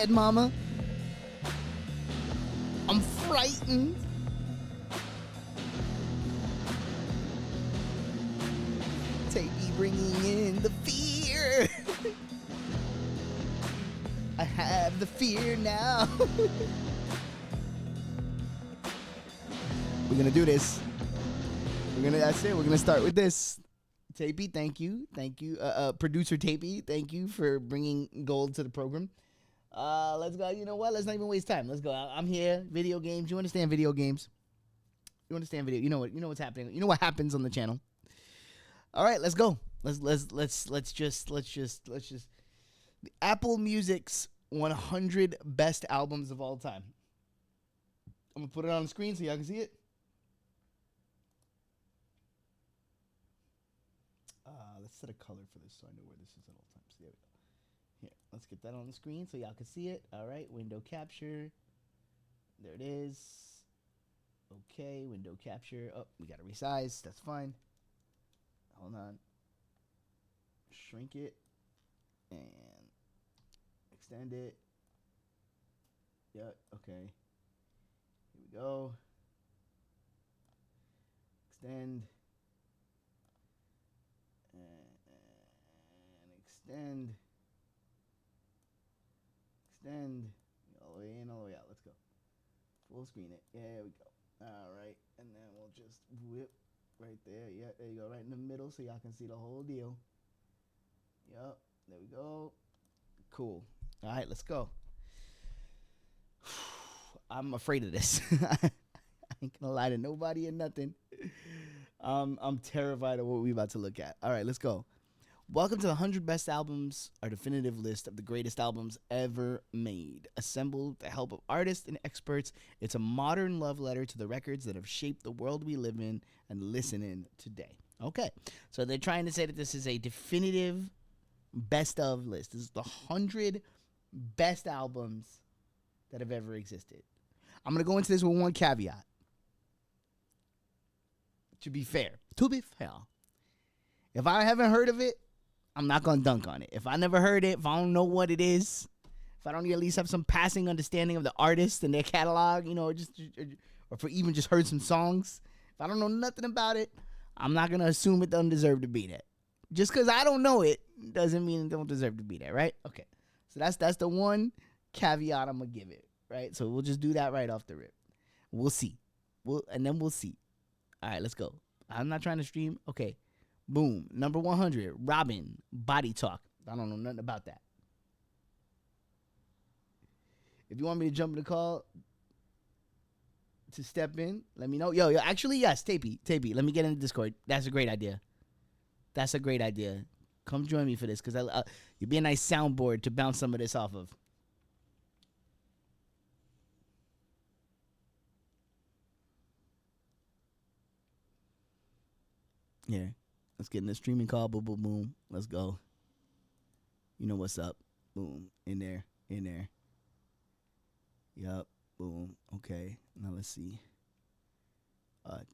scared, mama. I'm frightened. Tapey bringing in the fear. I have the fear now. We're gonna do this. That's it. We're gonna start with this. Tapey, thank you. Producer Tapey, thank you for bringing gold to the program. Let's go. You know what? Let's not even waste time. Let's go. I'm here. Video games. You understand video games? You understand video? You know what's happening. You know what happens on the channel. All right, let's go. Let's just Apple Music's 100 best albums of all time. I'm gonna put it on the screen so y'all can see it. Let's set a color for this so I know where this is at all times. There we go. Here, let's get that on the screen so y'all can see it. All right, window capture. There it is. Okay, window capture. Oh, we gotta resize. That's fine. Hold on. Shrink it and extend it. Yeah, okay. Here we go. Extend. And extend. Extend. All the way in, all the way out. Let's go. Full screen it. There we go. All right. And then we'll just whip right there. Yeah, there you go. Right in the middle so y'all can see the whole deal. Yep. There we go. Cool. All right, let's go. I'm afraid of this. I ain't gonna lie to nobody or nothing. I'm terrified of what we're about to look at. All right, let's go. Welcome to the 100 best albums, our definitive list of the greatest albums ever made. Assembled with the help of artists and experts, it's a modern love letter to the records that have shaped the world we live in and listen in today. Okay, so they're trying to say that this is a definitive best of list. This is the 100 best albums that have ever existed. I'm going to go into this with one caveat. To be fair. If I haven't heard of it, I'm not going to dunk on it. If I never heard it, if I don't know what it is, if I don't at least have some passing understanding of the artist and their catalog, or for even just heard some songs, if I don't know nothing about it, I'm not going to assume it doesn't deserve to be there. Just because I don't know it doesn't mean it don't deserve to be there, right? Okay. So that's the one caveat I'm going to give it, right? So we'll just do that right off the rip. We'll see. And then we'll see. All right, let's go. I'm not trying to stream. Okay. Boom. Number 100, Robin, Body Talk. I don't know nothing about that. If you want me to jump in the call to step in, let me know. Yo, actually, yes, Tapey, let me get in the Discord. That's a great idea. Come join me for this because you'd be a nice soundboard to bounce some of this off of. Yeah. Let's get in the streaming call. Boom, boom, boom. Let's go. You know what's up. Boom. In there. Yup. Boom. Okay. Now let's see.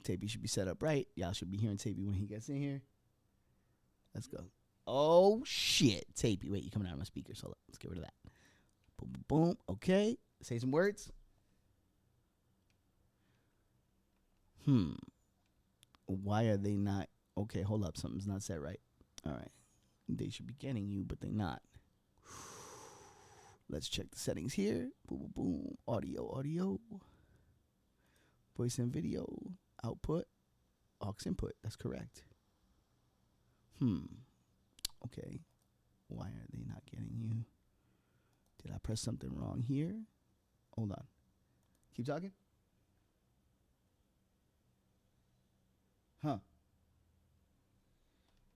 Tapey should be set up right. Y'all should be hearing Tapey when he gets in here. Let's go. Oh, shit. Tapey. Wait, you're coming out of my speakers. Hold up. Let's get rid of that. Boom, boom, boom. Okay. Say some words. Why are they not? Okay, hold up. Something's not set right. All right. They should be getting you, but they're not. Let's check the settings here. Boom, boom, boom. Audio. Voice and video. Output. Aux input. That's correct. Okay. Why are they not getting you? Did I press something wrong here? Hold on. Keep talking.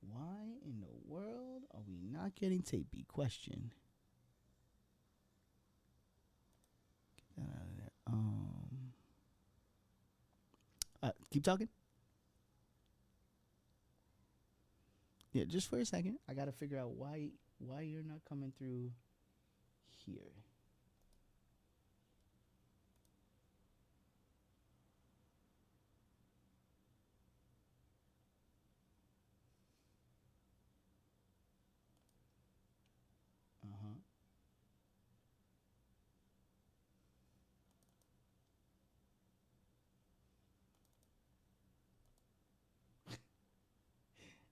Why in the world are we not getting Tapey? Question. Get that out of there. Keep talking. Yeah, just for a second. I gotta figure out why you're not coming through here.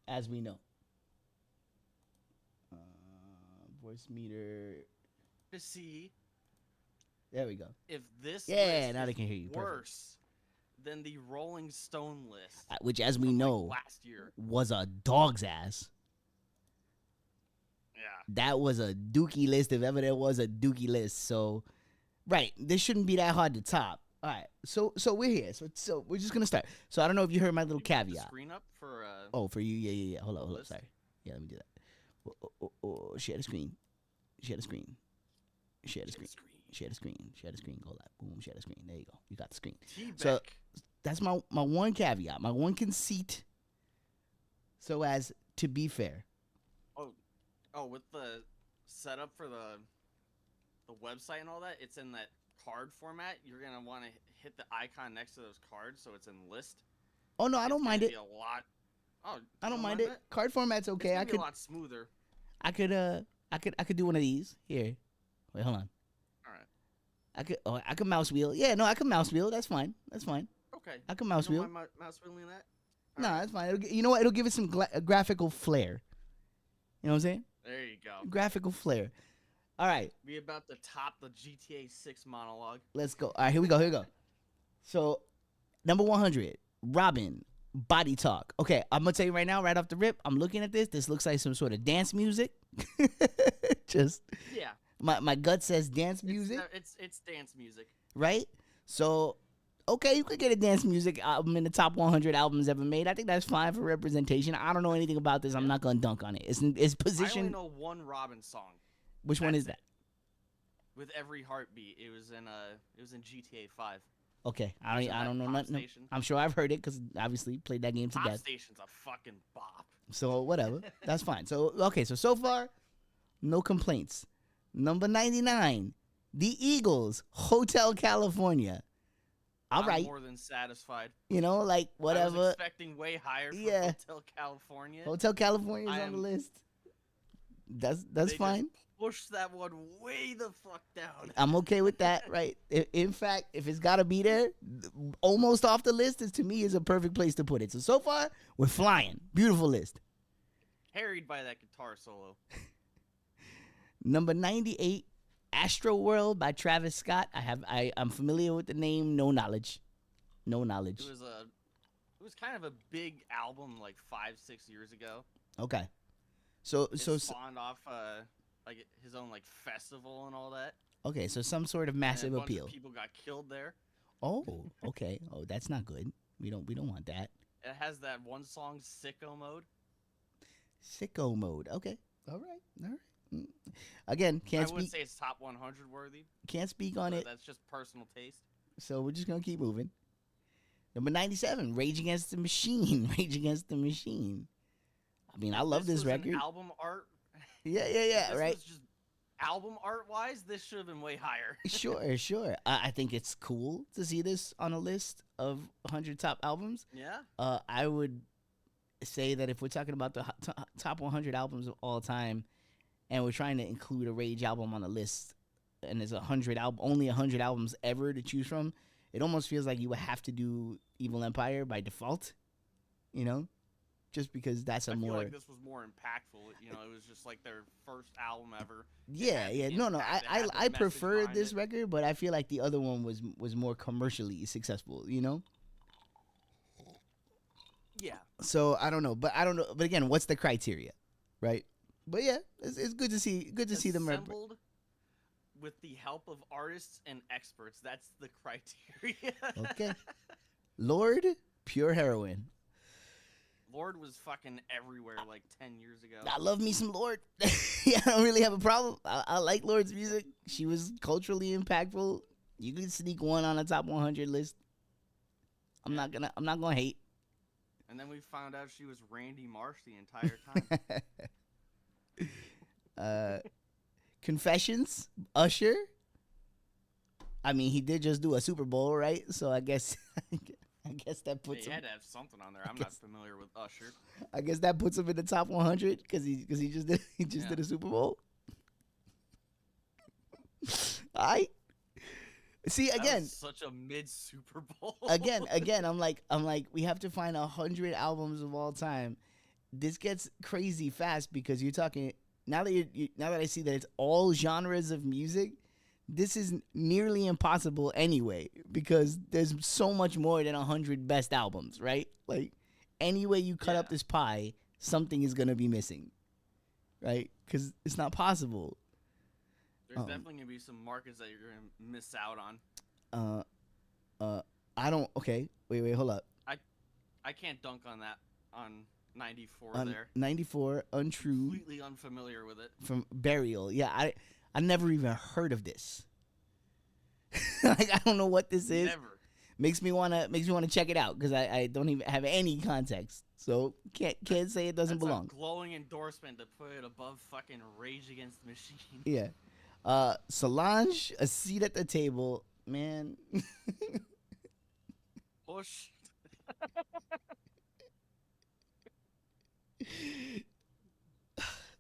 as we know. Voice meter. To see There we go. if this Yeah, list now they is can hear you. Perfect. worse than the Rolling Stone list Which, as we from know, last year. was a dog's ass. Yeah. That was a dookie list if ever there was a dookie list. So, right, this shouldn't be that hard to top. All right, so we're here. So we're just gonna start. So I don't know if you heard my little Can you put the caveat. screen up for Oh, for you, yeah. Hold up. list? Sorry. Yeah, let me do that. Share the screen. Share the screen. Share the screen. Share the screen. Share the screen. Go live. Boom. Share the screen. There you go. You got the screen. So that's my one caveat. My one conceit. So as to be fair. Oh, with the setup for the website and all that, it's in that card format. You're gonna want to hit the icon next to those cards, so it's in list. Oh no, I don't mind it. A lot. Oh, I don't mind it. Card format's okay. It's be a lot smoother. I could do one of these here. Wait, hold on. All right. I could mouse wheel. Yeah, no, I could mouse wheel. That's fine. Okay. I can mouse wheel. Mouse wheeling that. Nah, that's fine. You know what? It'll give it some graphical flair. You know what I'm saying? There you go. Graphical flair. All right. We about to top the GTA 6 monologue. Let's go. All right, here we go. So, number 100, Robin, Body Talk. Okay, I'm gonna tell you right now, right off the rip, I'm looking at this. This looks like some sort of dance music. Just yeah. My gut says dance music. It's dance music. Right? So, okay, you could get a dance music album in the top 100 albums ever made. I think that's fine for representation. I don't know anything about this. I'm not gonna dunk on it. It's positioned. I only know one Robin song. Which one is that? With Every Heartbeat. It was in GTA 5. Okay, I don't know nothing. Station. I'm sure I've heard it because obviously played that game to Pop death. Station's a fucking bop. So whatever, that's fine. So okay, so far, no complaints. Number 99, The Eagles, Hotel California. All right. I'm more than satisfied. You know, like whatever. I was expecting way higher from Hotel California. Hotel California's on the list. That's fine. Push that one way the fuck down. I'm okay with that, right? In fact, if it's got to be there, almost off the list, to me is a perfect place to put it. So far, we're flying. Beautiful list. Carried by that guitar solo. Number 98, Astro World by Travis Scott. I'm familiar with the name. No knowledge. It was kind of a big album like 5-6 years ago. Okay. So spawned off like his own like festival and all that. Okay, so some sort of massive appeal. People got killed there. Oh, okay. Oh, that's not good. We don't want that. It has that one song, Sicko Mode. Sicko Mode. Okay. All right. Again, I wouldn't say it's top 100 worthy. Can't speak on it. That's just personal taste. So we're just gonna keep moving. Number 97, Rage Against the Machine. Rage Against the Machine. I mean, I love this record. Album art. Yeah. This right. was just album art wise, this should have been way higher. Sure. I think it's cool to see this on a list of 100 top albums. Yeah. I would say that if we're talking about the top 100 albums of all time, and we're trying to include a Rage album on the list, and there's only 100 albums ever to choose from, it almost feels like you would have to do Evil Empire by default, you know, just because that's I feel like this was more impactful. You know, it was just like their first album ever. Yeah. No. I preferred this record, but I feel like the other one was more commercially successful, you know. Yeah. So I don't know. But again, what's the criteria, right? But yeah, it's good to see. Good to see them assembled with the help of artists and experts. That's the criteria. Okay. Lord, Pure Heroin. Lord was fucking everywhere like 10 years ago. I love me some Lord. Yeah, I don't really have a problem. I like Lord's music. She was culturally impactful. You could sneak one on a top 100 list. I'm not gonna hate. And then we found out she was Randy Marsh the entire time. Confessions, Usher. I mean, he did just do a Super Bowl, right? So I guess that puts him. He had to have something on there. I'm not familiar with Usher. I guess that puts him in the top 100 because he just did a Super Bowl. All right. See again. Such a mid Super Bowl. again, I'm like we have to find 100 albums of all time, this gets crazy fast because you're talking now that now that I see that it's all genres of music. This is nearly impossible anyway because there's so much more than 100 best albums, right? Like any way you cut Yeah. up this pie, something is gonna be missing, right? Because it's not possible. There's Um, definitely gonna be some markets that you're gonna miss out on. uh, I don't. Okay, wait, hold up. I I can't dunk on that on 94 On there. 94, Untrue Completely unfamiliar with it. from Burial. Yeah, I never even heard of this. Like I don't know what this is. Never. Makes me wanna check it out because I don't even have any context. So can't say it doesn't That's belong. a glowing endorsement to put it above fucking Rage Against the Machine. Yeah. Solange, A Seat at the Table, man. Push.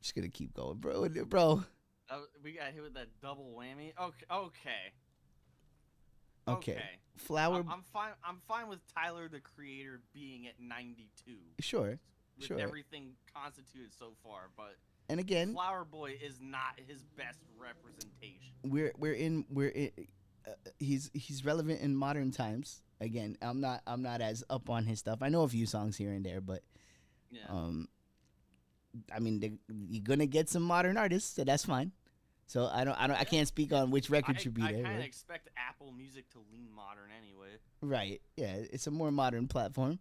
Just gonna keep going, bro. We got hit with that double whammy. Okay. Okay. Flower. I'm fine. I'm fine with Tyler the Creator being at 92. Sure. With Sure. everything constituted so far, but And again, Flower Boy is not his best representation. he's relevant in modern times. Again, I'm not as up on his stuff. I know a few songs here and there, but Yeah. I mean, you're gonna get some modern artists, so that's fine. So I can't speak on which record should be I there. kind of Right? expect Apple Music to lean modern anyway. Right. Yeah, it's a more modern platform.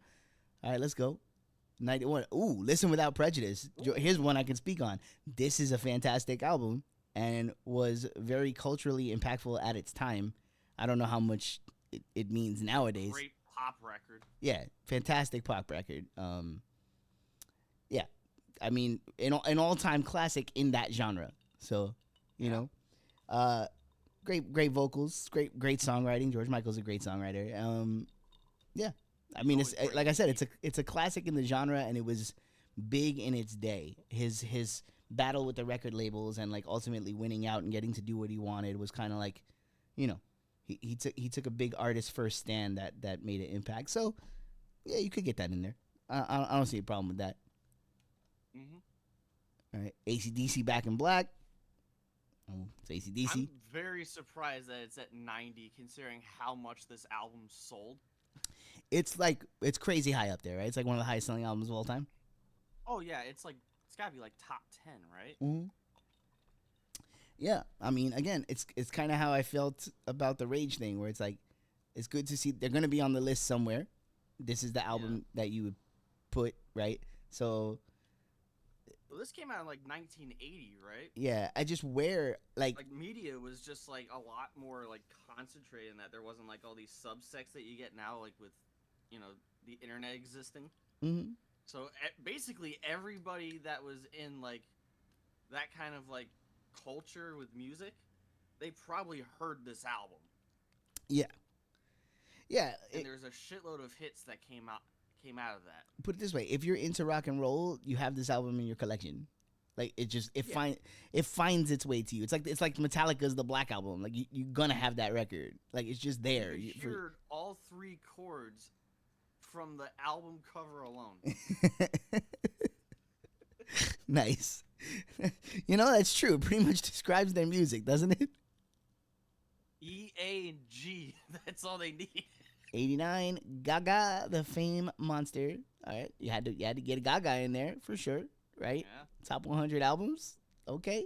All right, let's go. 91. Ooh, Listen Without Prejudice. Here's one I can speak on. This is a fantastic album and was very culturally impactful at its time. I don't know how much it means nowadays. Great pop record. Yeah, fantastic pop record. Yeah, I mean, an all-time classic in that genre. So, you Yeah. know, great vocals, great songwriting. George Michael's a great songwriter. Yeah, I mean, it's always great like I to said, see. it's a classic in the genre, and it was big in its day. His battle with the record labels and like ultimately winning out and getting to do what he wanted was kind of like, you know, he took a big artist first stand that made an impact. So yeah, you could get that in there. I don't see a problem with that. Mm-hmm. All right, ACDC Back in Black. Oh, it's ACDC. I'm very surprised that it's at 90, considering how much this album sold. It's crazy high up there, right? It's like one of the highest selling albums of all time. Oh yeah, it's gotta be like top 10, right? Mm-hmm. Yeah, I mean, again, it's kind of how I felt about the Rage thing, where it's like, it's good to see they're gonna be on the list somewhere. This is the album that you would put, right? So Well, this came out in like 1980, right? yeah, I just wear Like media was just like a lot more like concentrated in that. There wasn't like all these subsects that you get now, like with, the internet existing. mhm. So basically, everybody that was in like that kind of like culture with music, they probably heard this album. Yeah, And there's a shitload of hits that came out of that. put it this way: if you're into rock and roll, you have this album in your collection. Like it finds its way to you. It's like Metallica's The Black Album. Like you're gonna have that record. Like it's just there. You heard all 3 chords from the album cover alone. Nice. That's true. It pretty much describes their music, doesn't it? E, A, and G. That's all they need. 89, Gaga, the Fame Monster. All right, you had to get a Gaga in there for sure, right? Yeah. Top 100 albums. Okay.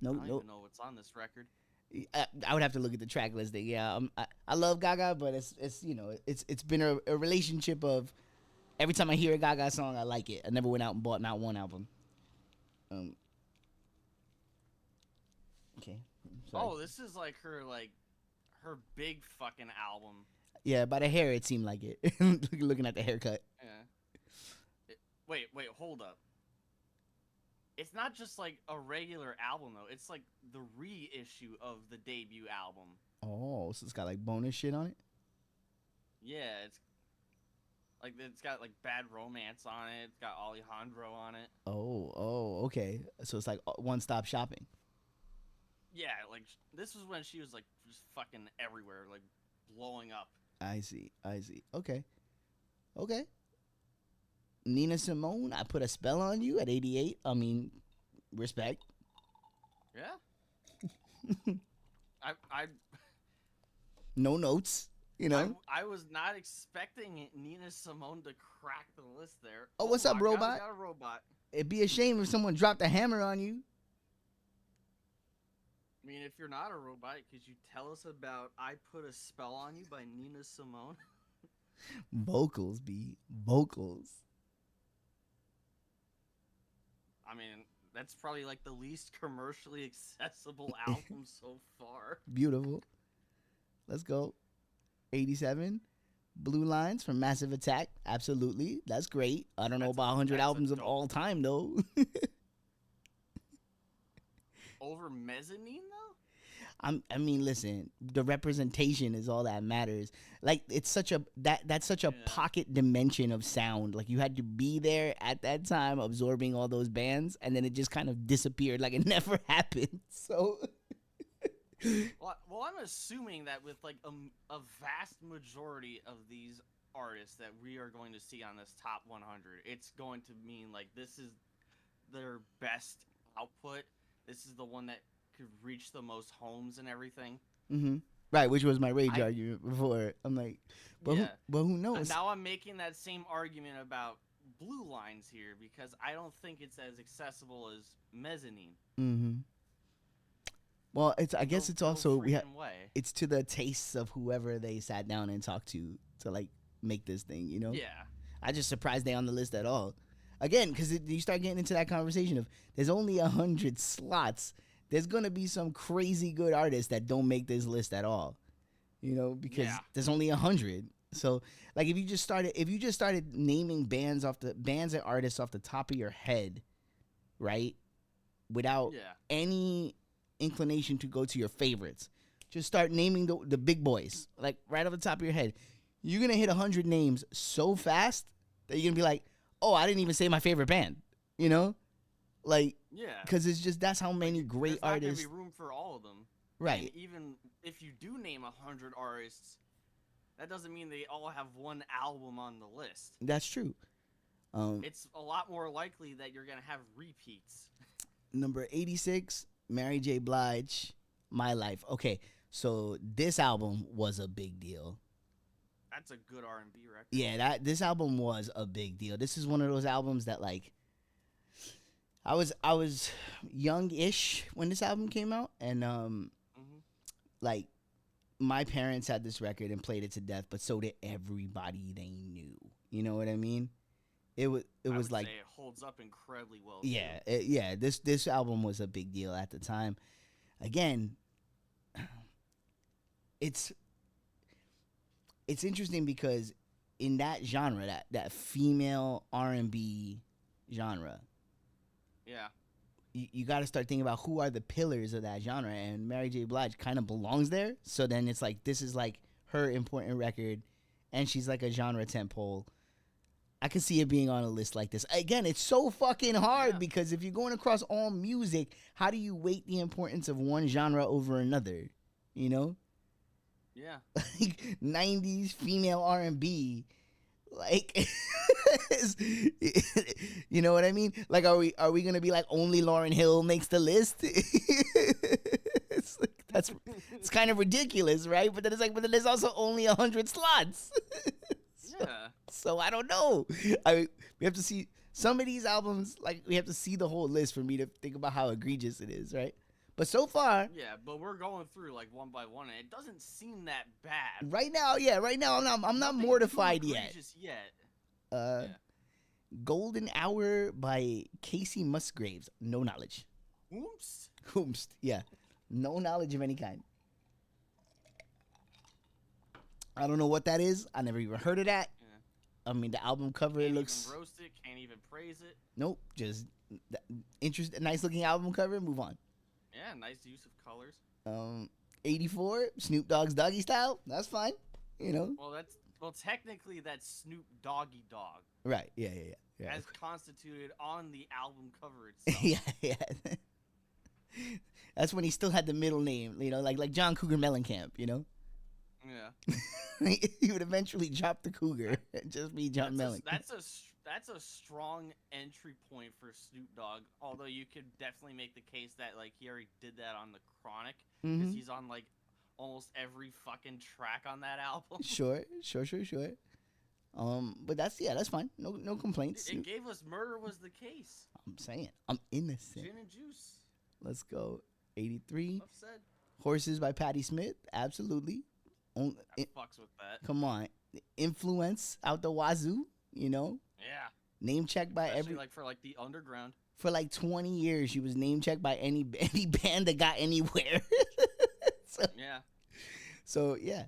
I don't even know what's on this record. I would have to look at the track listing. Yeah, I love Gaga, but it's been a relationship of every time I hear a Gaga song, I like it. I never went out and bought not one album. Okay. Sorry. Oh, this is like her big fucking album. Yeah, by the hair, it seemed like it. Looking at the haircut. Yeah. Wait, hold up. It's not just like a regular album though. It's like the reissue of the debut album. Oh, so it's got like bonus shit on it? Yeah, it's got like Bad Romance on it. It's got Alejandro on it. Oh, okay. So it's like one-stop shopping. Yeah, like this was when she was like just fucking everywhere, like blowing up. I see. Okay. Nina Simone, I Put a Spell on You at 88. I mean, respect. Yeah. I No notes, you know. I was not expecting Nina Simone to crack the list there. Oh, what's up, I robot? got a robot. It'd be a shame if someone dropped a hammer on you. I mean, if you're not a robot, could you tell us about I Put a Spell on You by Nina Simone? Vocals, B. Vocals. I mean, that's probably like the least commercially accessible album so far. Beautiful. Let's go. 87. Blue Lines from Massive Attack. Absolutely. That's great. I don't know about 100 albums of all time, though. Over Mezzanine, though? I mean, listen, the representation is all that matters. Like, it's such a that's such a pocket dimension of sound. Like, you had to be there at that time absorbing all those bands, and then it just kind of disappeared like it never happened. So well, I'm assuming that with like a vast majority of these artists that we are going to see on this top 100, it's going to mean like this is their best output. This is the one that could reach the most homes and everything. Mm-hmm. Right, which was my rage argument before. I'm like, but who knows? Now I'm making that same argument about Blue Lines here because I don't think it's as accessible as Mezzanine. Mm-hmm. Well, I guess it's also it's to the tastes of whoever they sat down and talked to like make this thing, you know? Yeah. I just surprised they on the list at all. Again, because you start getting into that conversation of there's only 100 slots. There's gonna be some crazy good artists that don't make this list at all, you know, because there's only 100. So, like, if you just started naming bands and artists off the top of your head, right, without any inclination to go to your favorites, just start naming the big boys, like right off the top of your head. You're gonna hit 100 names so fast that you're gonna be like, oh, I didn't even say my favorite band, you know? Like, because it's just that's how many great artists. There's not gonna be room for all of them, right? And even if you do name 100 artists, that doesn't mean they all have one album on the list. That's true. It's a lot more likely that you're gonna have repeats. Number 86, Mary J. Blige, My Life. Okay, so this album was a big deal. That's a good R&B record. Yeah, this album was a big deal. This is one of those albums that, like, I was young-ish when this album came out, and like, my parents had this record and played it to death, but so did everybody they knew. You know what I mean? It was like it holds up incredibly well. Yeah, This album was a big deal at the time. Again, it's interesting because in that genre, that female R&B genre, you got to start thinking about who are the pillars of that genre, and Mary J. Blige kind of belongs there. So then it's like this is like her important record, and she's like a genre tentpole. I can see it being on a list like this. Again, it's so fucking hard because if you're going across all music, how do you weight the importance of one genre over another? You know? Yeah. Like 90s female R&B. Like you know what I mean? Like are we going to be like only Lauryn Hill makes the list? It's like, it's kind of ridiculous, right? But then it's like but then there's also only 100 slots. Yeah. So I don't know. We have to see some of these albums. Like we have to see the whole list for me to think about how egregious it is, right? But so far, but we're going through like one by one, and it doesn't seem that bad. Right now, I'm not mortified yet. Golden Hour by Casey Musgraves. No knowledge. Oops. Yeah, no knowledge of any kind. I don't know what that is. I never even heard of that. Yeah. I mean, the album cover looks. Can't even roast it. Can't even praise it. Nope. Just nice looking album cover. Move on. Yeah, nice use of colors. 84, Snoop Dogg's Doggy Style. That's fine. You know. Well, technically that's Snoop Doggy Dogg. Right. Yeah. As constituted on the album cover itself. yeah. That's when he still had the middle name, you know, like John Cougar Mellencamp, you know. Yeah. He would eventually drop the Cougar and just be John Mellencamp. That's that's a strong entry point for Snoop Dogg. Although you could definitely make the case that like he already did that on the Chronic because Mm-hmm. he's on like almost every fucking track on that album. Sure. But that's fine. No complaints. It gave us Murder Was the Case. I'm saying I'm innocent. Gin and Juice. Let's go. 83. Enough said. Horses by Patti Smith. Absolutely. I fucks with that. Come on. Influence out the wazoo. You know. Yeah. Name checked by Especially like for like the underground. For like 20 years, she was name checked by any band that got anywhere. Yeah. So yeah,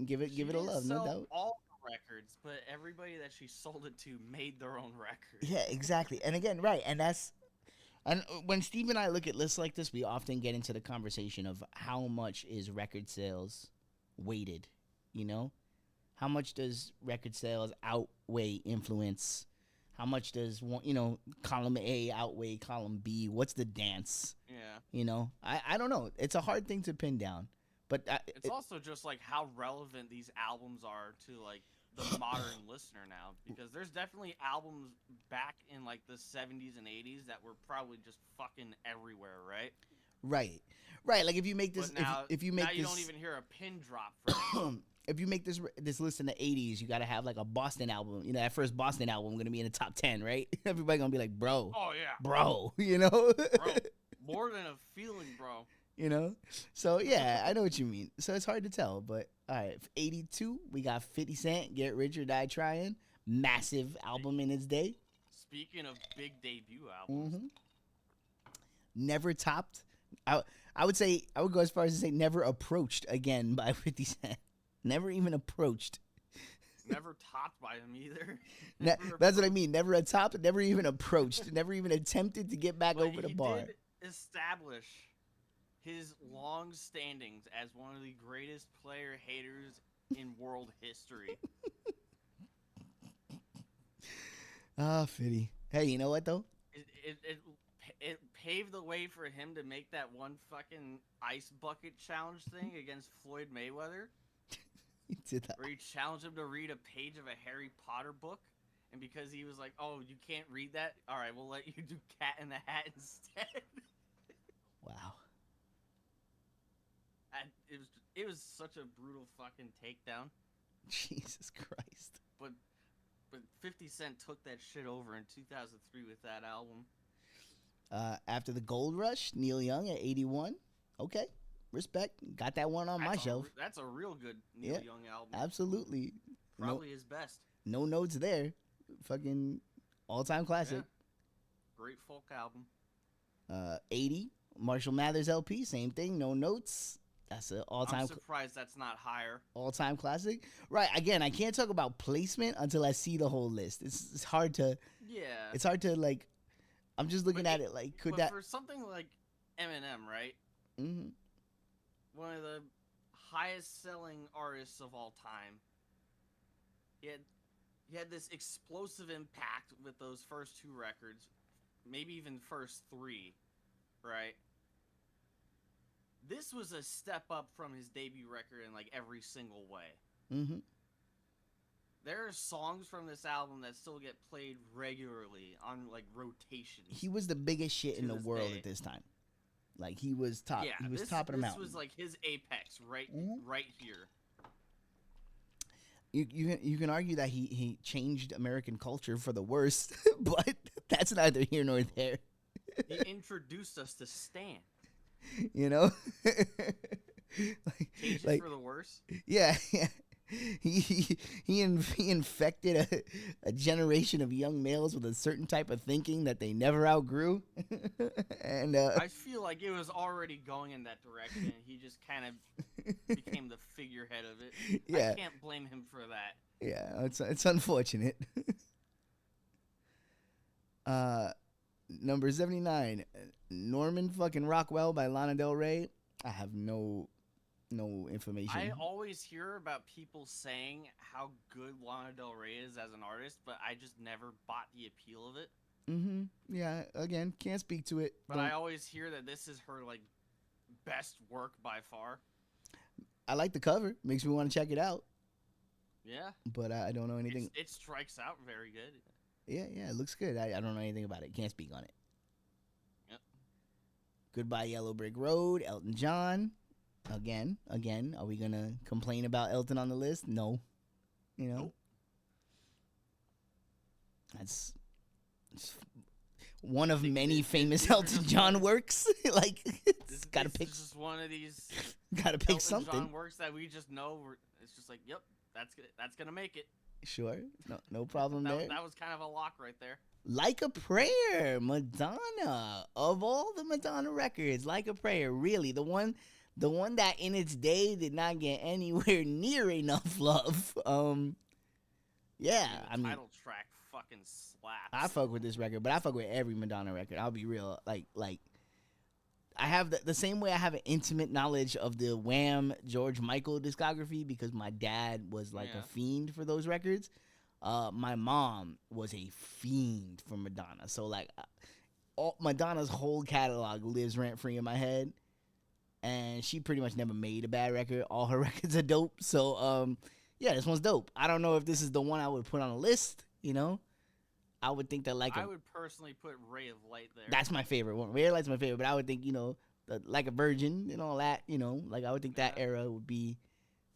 give it a love, no doubt. All the records, but everybody that she sold it to made their own record. Yeah, exactly. And again, right, and when Steve and I look at lists like this, we often get into the conversation of how much is record sales weighted. You know, how much does record sales outweigh influence? How much does column A outweigh column B? What's the dance? Yeah. You know, I don't know. It's a hard thing to pin down. But it's also just like how relevant these albums are to like the modern listener now, because there's definitely albums back in like the 70s and 80s that were probably just fucking everywhere, right? Right. Like if you make this, now, if you make now you this, don't even hear a pin drop from it. If you make this list in the 80s, you got to have like a Boston album. You know, that first Boston album going to be in the top 10, right? Everybody going to be like, bro. Oh, yeah. Bro, you know? Bro, more than a feeling, bro. You know? So, yeah, I know what you mean. So, it's hard to tell. But, all right, 82, we got 50 Cent, Get Rich or Die Trying. Massive album in its day. Speaking of big debut albums. Mm-hmm. Never topped. I would go as far as to say never approached again by 50 Cent. Never even approached. Never topped by him either. That's what I mean. Never a top, never even approached. Never even attempted to get back over the bar. He did establish his long standings as one of the greatest player haters in world history. Ah, Fitty. Hey, you know what though? It paved the way for him to make that one fucking ice bucket challenge thing against Floyd Mayweather. He did that. Where he challenged him to read a page of a Harry Potter book, and because he was like, "Oh, you can't read that? All right, we'll let you do Cat in the Hat instead." Wow. It was such a brutal fucking takedown. Jesus Christ. But 50 Cent took that shit over in 2003 with that album. After the Gold Rush, Neil Young at 81. Okay. Respect. Got that one on my shelf. That's a real good Neil Young album. Absolutely. Probably his best. No notes there. Fucking all-time classic. Yeah. Great folk album. 80, Marshall Mathers LP, same thing, no notes. That's an all-time. I'm surprised that's not higher. All-time classic. Right. Again, I can't talk about placement until I see the whole list. It's hard to. Yeah. It's hard to like. I'm just looking at it like, could that for something like Eminem, right? Mm-hmm. One of the highest-selling artists of all time. He had this explosive impact with those first two records, maybe even first three, right? This was a step up from his debut record in like every single way. Mm-hmm. There are songs from this album that still get played regularly on like rotations. He was the biggest shit in the world at this time. Like he was top. Yeah, he was top of the mountain. This was like his apex, right here. You can argue that he changed American culture for the worse, but that's neither here nor there. He introduced us to Stan. You know, like for the worse. Yeah. He infected a generation of young males with a certain type of thinking that they never outgrew. And I feel like it was already going in that direction, and he just kind of became the figurehead of it. Yeah. I can't blame him for that. Yeah, it's unfortunate. Number 79, Norman fucking Rockwell by Lana Del Rey. I have no information. I always hear about people saying how good Lana Del Rey is as an artist, but I just never bought the appeal of it. Mm-hmm. Yeah, again, can't speak to it. But I always hear that this is her, like, best work by far. I like the cover. Makes me want to check it out. Yeah. But I don't know anything. It strikes out very good. Yeah, it looks good. I don't know anything about it. Can't speak on it. Yep. Goodbye Yellow Brick Road, Elton John. Again, are we gonna complain about Elton on the list? No. You know, Nope. that's it's one of Think many famous these are Elton just John one- works. Like, This, gotta this pick, is just one of these gotta pick Elton something. John works that we just know. It's just like, yep, that's gonna make it. Sure, no problem there. That was kind of a lock right there. Like a Prayer, Madonna. Of all the Madonna records, Like a Prayer, really the one that in its day did not get anywhere near enough love. Yeah, The I mean, title track fucking slaps. I fuck with this record, but I fuck with every Madonna record. I'll be real, like I have the same way I have an intimate knowledge of the Wham George Michael discography because my dad was like a fiend for those records. My mom was a fiend for Madonna, so like all Madonna's whole catalog lives rent free in my head, and she pretty much never made a bad record. All her records are dope. So yeah, this one's dope. I don't know if this is the one I would put on a list. You know, I would think that I would personally put Ray of Light there. that's my favorite one. Red Light's my favorite, but I would think Like a Virgin and all that. Like I would think that era would be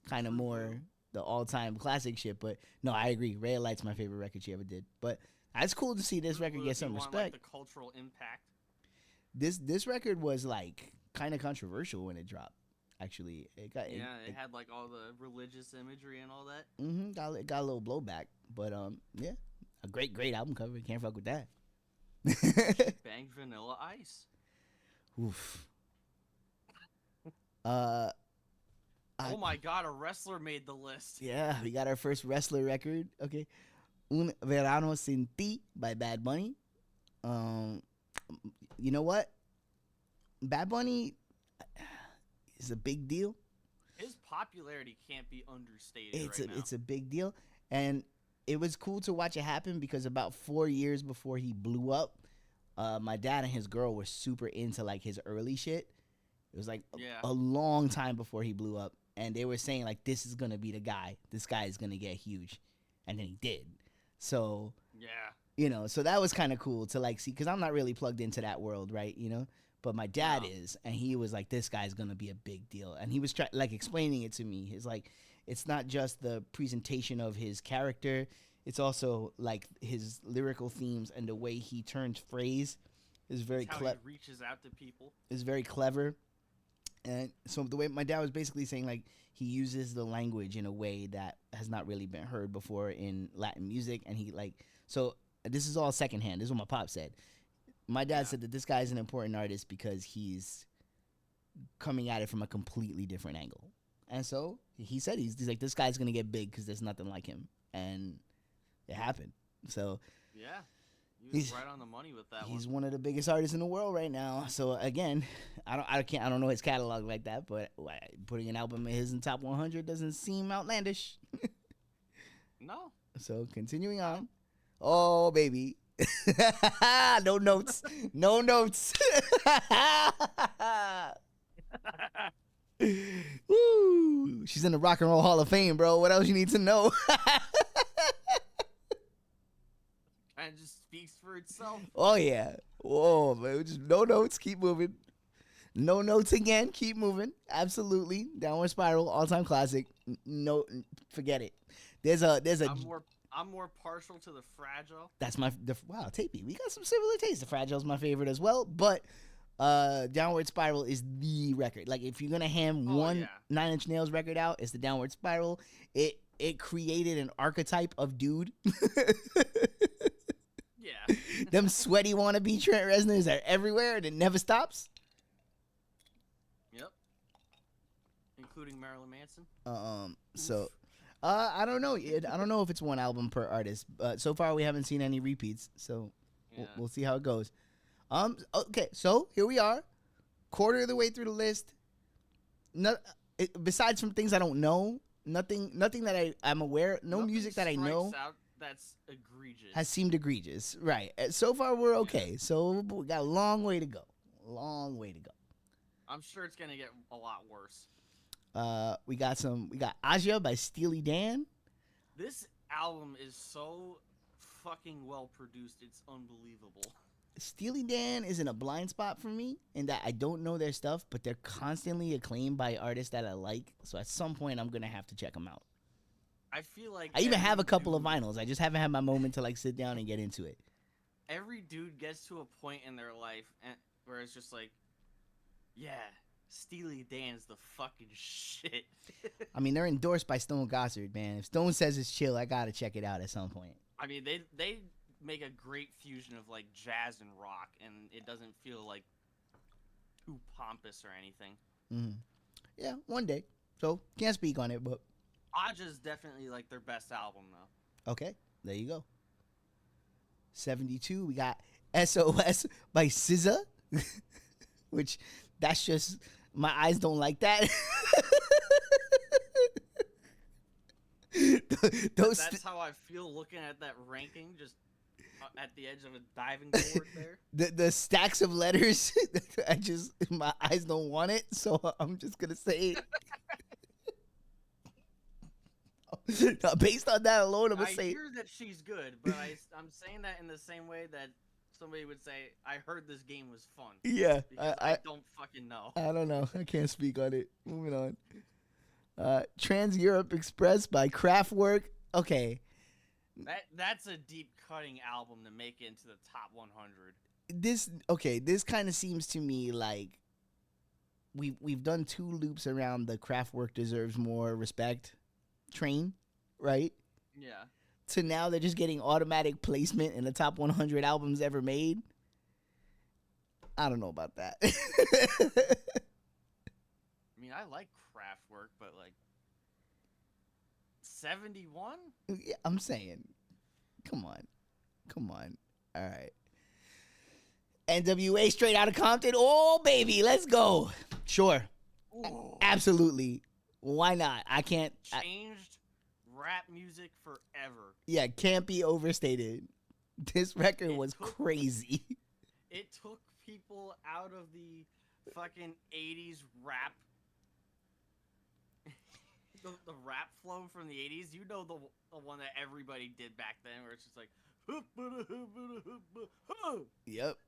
kind of more the all-time classic shit. But no, I agree. Red Light's my favorite record she ever did. But it's cool to see this record get some respect. Like the cultural impact. This record was like kind of controversial when it dropped. Actually, it had like all the religious imagery and all that. Got a little blowback, but yeah, a great album cover. Can't fuck with that. Bang Vanilla Ice. Oof. Oh my god, a wrestler made the list. Yeah, we got our first wrestler record. Okay, Un Verano Sin Ti by Bad Bunny. You know what? Bad Bunny is a big deal. His popularity can't be understated right now. It's a big deal, and it was cool to watch it happen because about 4 years before he blew up, my dad and his girl were super into like his early shit. It was like a long time before he blew up, and they were saying like, this is gonna be the guy. This guy is gonna get huge, and then he did. So so that was kind of cool to like see because I'm not really plugged into that world, right? But my dad is, and he was like, this guy's gonna be a big deal, and he was like explaining it to me. He's like, it's not just the presentation of his character, it's also like his lyrical themes and the way he turns phrase is very clever. He reaches out to people. Is very clever, and so the way my dad was basically saying like he uses the language in a way that has not really been heard before in Latin music, and he like so this is all secondhand. This is what my pop said. My dad said that this guy is an important artist because he's coming at it from a completely different angle. And so he said he's like, this guy's going to get big because there's nothing like him. And it happened. So yeah, he was right on the money with that one. He's one of the biggest artists in the world right now. So again, I don't know his catalog like that, but putting an album of his in top 100 doesn't seem outlandish. No. So continuing on. Oh, baby. No notes. No notes. Woo! She's in the Rock and Roll Hall of Fame, bro. What else you need to know? Kind of just speaks for itself. Oh yeah. Whoa, man. Just no notes. Keep moving. No notes again. Keep moving. Absolutely. Downward Spiral. All-time classic. No, forget it. There's a. I'm more partial to the Fragile. That's wow, Tapey. We got some similar tastes. The Fragile's my favorite as well, but Downward Spiral is the record. Like if you're gonna ham one 9 Inch Nails record out, it's the Downward Spiral. It created an archetype of dude. Yeah. Them sweaty wannabe Trent Reznors are everywhere and it never stops. Yep. Including Marilyn Manson. So I don't know. I don't know if it's one album per artist. But so far we haven't seen any repeats. So we'll see how it goes. Okay, so here we are, quarter of the way through the list. Besides from things I don't know, nothing that I'm aware. No music that I know that's egregious has seemed egregious. Right. So far we're okay. So we got a long way to go. Long way to go. I'm sure it's gonna get a lot worse. We got Aja by Steely Dan. This album is so fucking well produced. It's unbelievable. Steely Dan is in a blind spot for me in that I don't know their stuff, but they're constantly acclaimed by artists that I like. So at some point, I'm gonna have to check them out. I feel like I even have a couple of dude, vinyls. I just haven't had my moment to like sit down and get into it. every dude gets to a point in their life where it's just like, yeah, Steely Dan's the fucking shit. I mean, they're endorsed by Stone Gossard, man. If Stone says it's chill, I gotta check it out at some point. I mean, they make a great fusion of like jazz and rock, and it doesn't feel like too pompous or anything. Mm-hmm. Yeah, one day. So can't speak on it, but Aja's definitely like their best album though. okay, there you go. 72, we got SOS by SZA, which that's just my eyes don't like that. That's how I feel looking at that ranking, just at the edge of a diving board there. The stacks of letters, my eyes don't want it, so I'm just gonna say based on that alone, I'm gonna say I hear that she's good, but I'm saying that in the same way that somebody would say, I heard this game was fun. yeah. Because I don't fucking know. I don't know. I can't speak on it. Moving on. Trans Europe Express by Kraftwerk. Okay. That's a deep cutting album to make it into the top 100. This kind of seems to me like we've done 2 loops around the Kraftwerk deserves more respect train, right? Yeah. To now they're just getting automatic placement in the top 100 albums ever made. I don't know about that. I mean, I like Kraftwerk, but like 71? Yeah, I'm saying, come on. All right. NWA straight out of Compton. Oh baby, let's go. Sure. Absolutely. Why not? I can't. Changed rap music forever. Yeah, can't be overstated. This record was crazy. It took people out of the fucking 80s rap. the rap flow from the 80s. You know the one that everybody did back then where it's just like. Yep.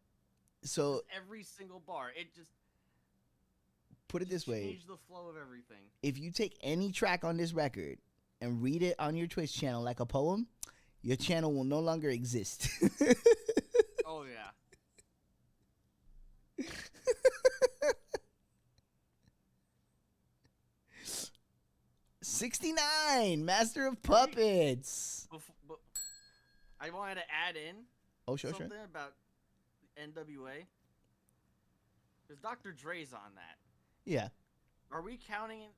So. Just every single bar. It just. Put it this way. Change the flow of everything. If you take any track on this record and read it on your Twitch channel like a poem, your channel will no longer exist. Oh, yeah. 69, Master of Puppets. I wanted to add in something about NWA. Because Dr. Dre's on that. Yeah. Are we counting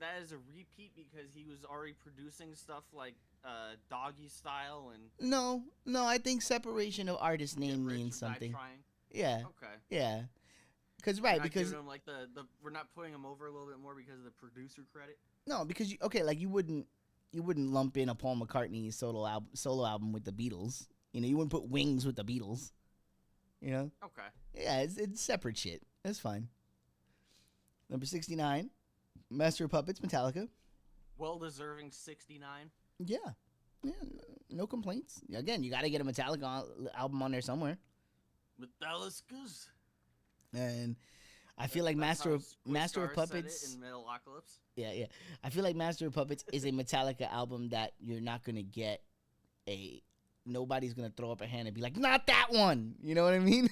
that as a repeat because he was already producing stuff like Doggy Style and... No, I think separation of artist name means something. Yeah. Okay. Yeah. Because giving him like we're not putting him over a little bit more because of the producer credit. No, because you wouldn't lump in a Paul McCartney solo album with the Beatles. You know, you wouldn't put Wings with the Beatles. You know. Okay. Yeah, it's separate shit. That's fine. Number 69, Master of Puppets, Metallica. Well deserving 69. Yeah, no complaints. Again, you got to get a Metallica album on there somewhere. Metallica's. And I feel like Master of Puppets in Metalocalypse. Yeah. I feel like Master of Puppets is a Metallica album that you're not gonna get nobody's gonna throw up a hand and be like, not that one. You know what I mean?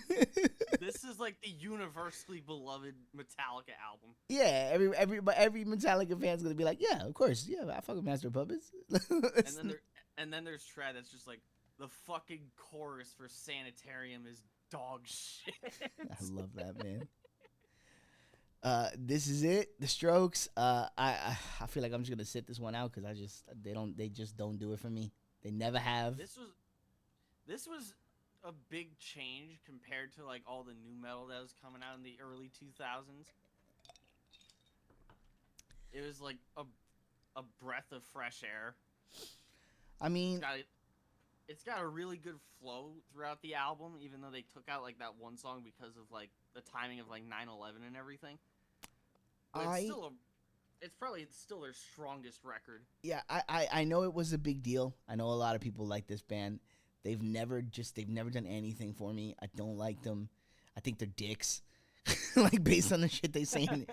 This is like the universally beloved Metallica album. Yeah, every Metallica fan's gonna be like, yeah, of course, yeah, I fuck with Master of Puppets. and then there's Tread that's just like the fucking chorus for Sanitarium is dog shit. I love that, man. This is it. The Strokes. I feel like I'm just gonna sit this one out because they just don't do it for me. They never have. This was a big change compared to like all the new metal that was coming out in the early 2000s. It was like a breath of fresh air. I mean, it's got a really good flow throughout the album, even though they took out like that one song because of like the timing of like 9/11 and everything. But it's probably still their strongest record. Yeah, I know it was a big deal. I know a lot of people like this band. They've never done anything for me. I don't like them. I think they're dicks. Like based on the shit they say in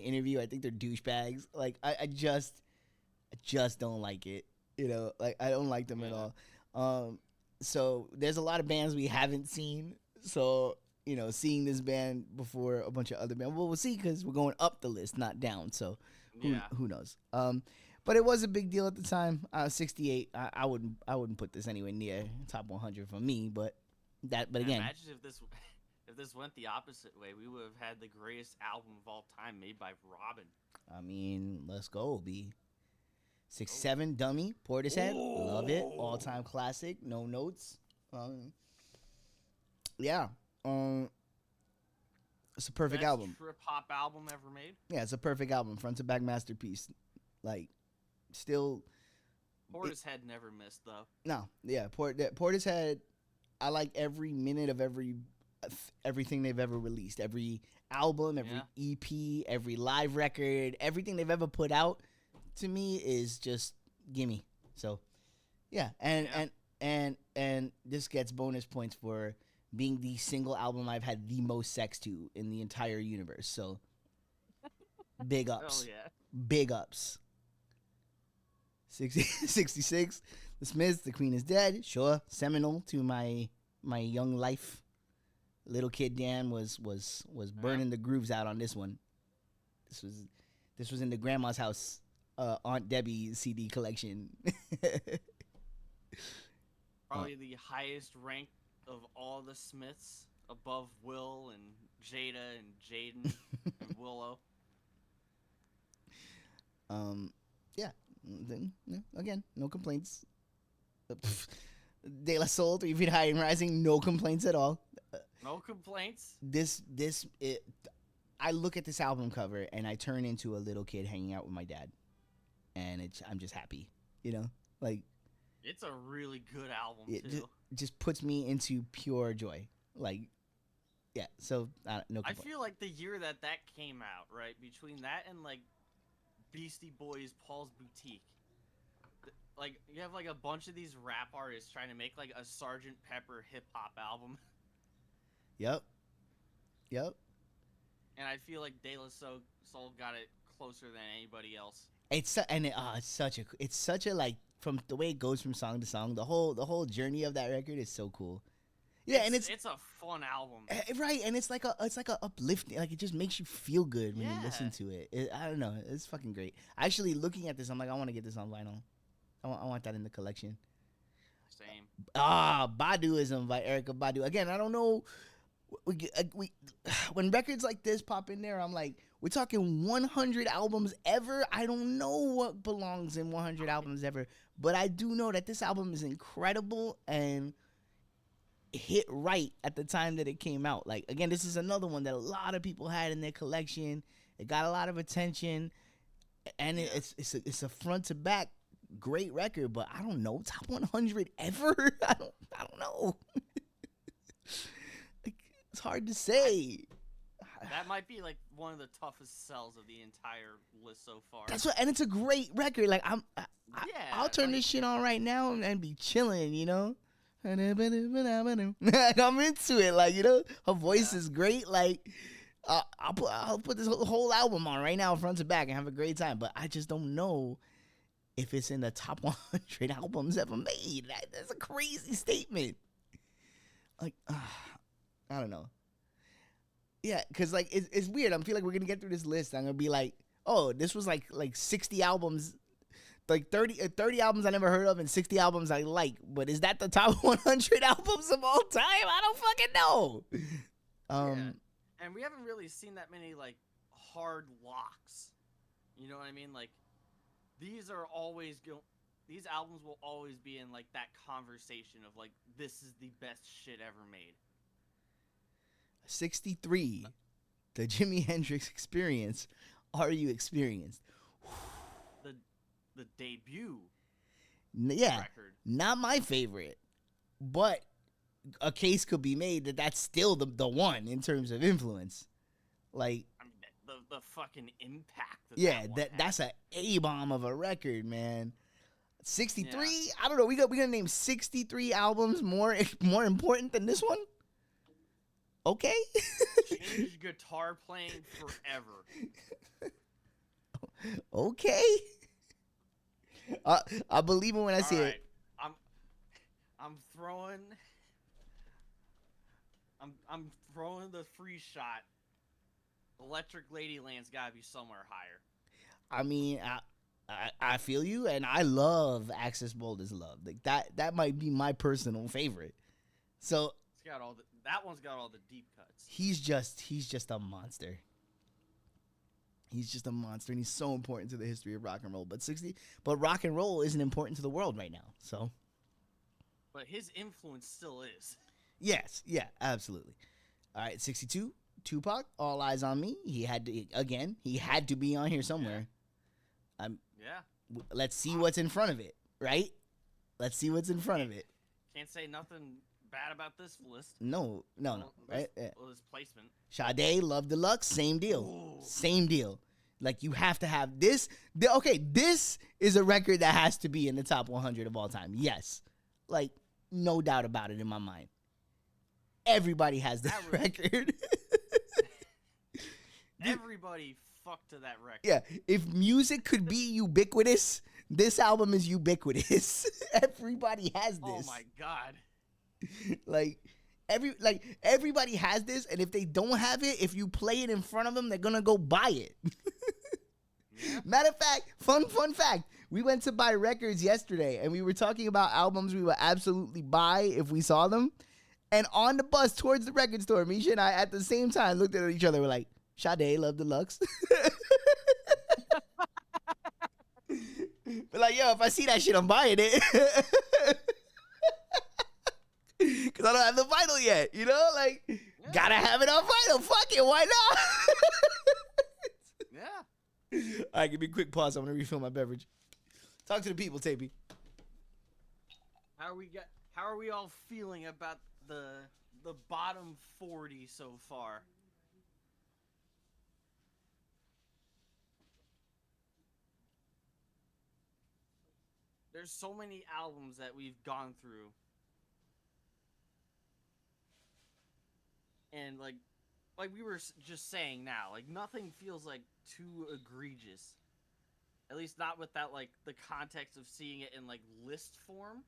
interview, I think they're douchebags. Like I just don't like it. You know, like I don't like them at all. So there's a lot of bands we haven't seen. So you know, seeing this band before a bunch of other bands, well, we'll see because we're going up the list, not down. So who knows? But it was a big deal at the time. 68. I wouldn't put this anywhere near top 100 for me. But again, imagine if this went the opposite way, we would have had the greatest album of all time made by Robin. I mean, let's go, B. 6-7 Dummy, Portishead, love it, all time classic, no notes. Yeah, it's a perfect Best album. Trip hop album ever made. Yeah, it's a perfect album, front to back masterpiece. Like, still. Portishead never missed though. No, yeah, Portishead. I like every minute of everything they've ever released, every album, every EP, every live record, everything they've ever put out. To me, is just gimme. So, yeah, and this gets bonus points for being the single album I've had the most sex to in the entire universe. So, big ups. Hell yeah. Big ups. 66, The Smiths, The Queen is Dead. Sure, seminal to my young life. Little kid Dan was burning the grooves out on this one. This was in the grandma's house, Aunt Debbie CD collection. Probably the highest rank of all the Smiths, above Will and Jada and Jaden and Willow. Yeah. Again, no complaints. De La Soul, 3 Feet High and Rising, no complaints at all. No complaints. I look at this album cover and I turn into a little kid hanging out with my dad, and I'm just happy, you know, like it's a really good album too. Just puts me into pure joy, like, yeah. So no complaints. I feel like the year that came out, right between that and like Beastie Boys, Paul's Boutique. Like you have like a bunch of these rap artists trying to make like a Sgt. Pepper hip hop album. Yep. And I feel like De La Soul got it closer than anybody else. It's such a like, from the way it goes from song to song, the whole journey of that record is so cool. Yeah, and it's a fun album. Right, and it's like a uplifting, like it just makes you feel good when you listen to it. I don't know, it's fucking great. Actually, looking at this, I'm like, I want to get this on vinyl. I want that in the collection. Same. Baduism by Erykah Badu. Again, I don't know. We when records like this pop in there, I'm like, we're talking 100 albums ever. I don't know what belongs in 100 albums ever, but I do know that this album is incredible and hit right at the time that it came out. Like, again, this is another one that a lot of people had in their collection. It got a lot of attention, and it's a front to back great record. But I don't know, top 100 ever. I don't know. Like, it's hard to say. That might be like one of the toughest sells of the entire list so far. That's what, and it's a great record. Like I'll turn this shit on right now and be chilling, you know. I'm into it, like, you know. Her voice is great. Like, I'll put this whole album on right now, front to back, and have a great time. But I just don't know if it's in the top 100 albums ever made. That's a crazy statement. Like, I don't know. Yeah, because, like, it's weird. I feel like we're going to get through this list. I'm going to be like, oh, this was like 60 albums, like 30 albums I never heard of and 60 albums I like. But is that the top 100 albums of all time? I don't fucking know. And we haven't really seen that many, like, hard locks. You know what I mean? Like, these albums will always be in, like, that conversation of, like, this is the best shit ever made. 63, the Jimi Hendrix Experience. Are you experienced? The debut. Yeah, record. Not my favorite, but a case could be made that that's still the one in terms of influence. Like, I mean, the fucking impact. That's a bomb of a record, man. Yeah. 63. I don't know. We gonna name 63 albums more important than this one. Okay. Change guitar playing forever. Okay. I believe it when I All see right. it. I'm I'm throwing I'm throwing the free shot. Electric Ladyland's got to be somewhere higher. I mean, I feel you, and I love Access Bold as Love. Like that might be my personal favorite. So It's got all the that one's got all the deep cuts. he's just a monster. He's just a monster, and he's so important to the history of rock and roll. But rock and roll isn't important to the world right now. So But his influence still is. yes, yeah, absolutely. All right, 62, Tupac, All Eyes on Me. He had to be on here somewhere. Yeah. Let's see what's in front of it, right? Let's see what's in front of it. Can't say nothing bad about this list. No, right? Well, this placement. Sade, Love Deluxe, same deal. Ooh. Same deal. Like, you have to have this. Okay, this is a record that has to be in the top 100 of all time. Yes. Like, no doubt about it in my mind. Everybody has this record. Everybody fucked to that record. Yeah, if music could be ubiquitous, this album is ubiquitous. Everybody has this. Oh my god. Like everybody has this, and if they don't have it, if you play it in front of them, they're gonna go buy it. Yeah. Matter of fact, fun fact, we went to buy records yesterday, and we were talking about albums we would absolutely buy if we saw them. And on the bus towards the record store, Misha and I at the same time looked at each other. We're like, Sade, Love Deluxe. But like, yo, if I see that shit, I'm buying it. Because I don't have the vinyl yet, you know? Like, yeah. Gotta have it on vinyl. Fuck it, why not? Yeah. All right, give me a quick pause. I'm going to refill my beverage. Talk to the people, Tapey. How are we all feeling about the bottom 40 so far? There's so many albums that we've gone through. And like we were just saying now, like nothing feels like too egregious. At least not with that, like the context of seeing it in like list form.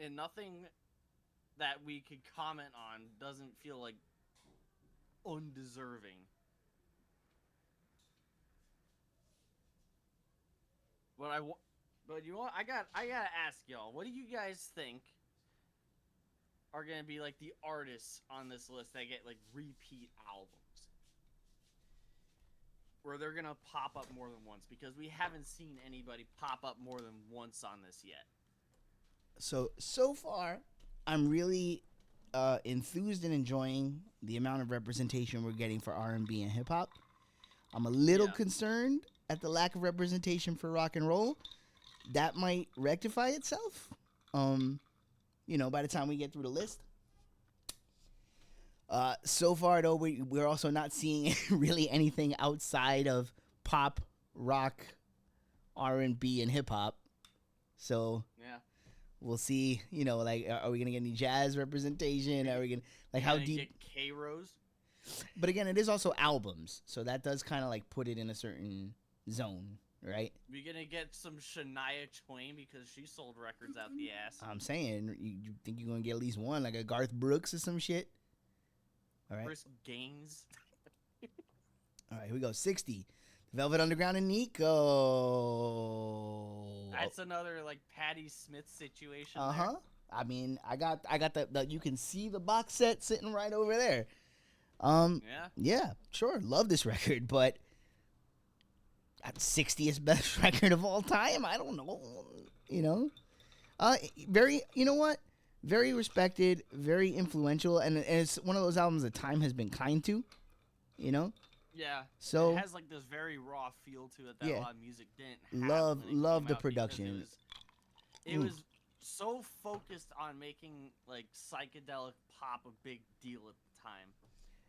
And nothing that we could comment on doesn't feel like undeserving. But you know what? I gotta ask y'all, what do you guys think are gonna be like the artists on this list that get like repeat albums? Where they're gonna pop up more than once, because we haven't seen anybody pop up more than once on this yet. So far, I'm really enthused and enjoying the amount of representation we're getting for R&B and hip hop. I'm a little concerned at the lack of representation for rock and roll. That might rectify itself. By the time we get through the list. So far, though, we're also not seeing really anything outside of pop, rock, R&B, and hip hop. So yeah, we'll see. Are we gonna get any jazz representation? Are we gonna how deep? Get K-Rose? But again, it is also albums, so that does kind of like put it in a certain zone, right? We're gonna get some Shania Twain because she sold records out the ass. I'm saying, you think you're gonna get at least one, like a Garth Brooks or some shit? All right. Chris Gaines. All right, here we go. 60. Velvet Underground and Nico. That's another like Patti Smith situation. I mean, I got the you can see the box set sitting right over there. Yeah, sure. Love this record, but at 60th best record of all time, I don't know. Very, you know what? Very respected, very influential, and it's one of those albums that time has been kind to, Yeah. So it has like this very raw feel to it that a lot of music didn't have. Love the production. It was so focused on making like psychedelic pop a big deal at the time.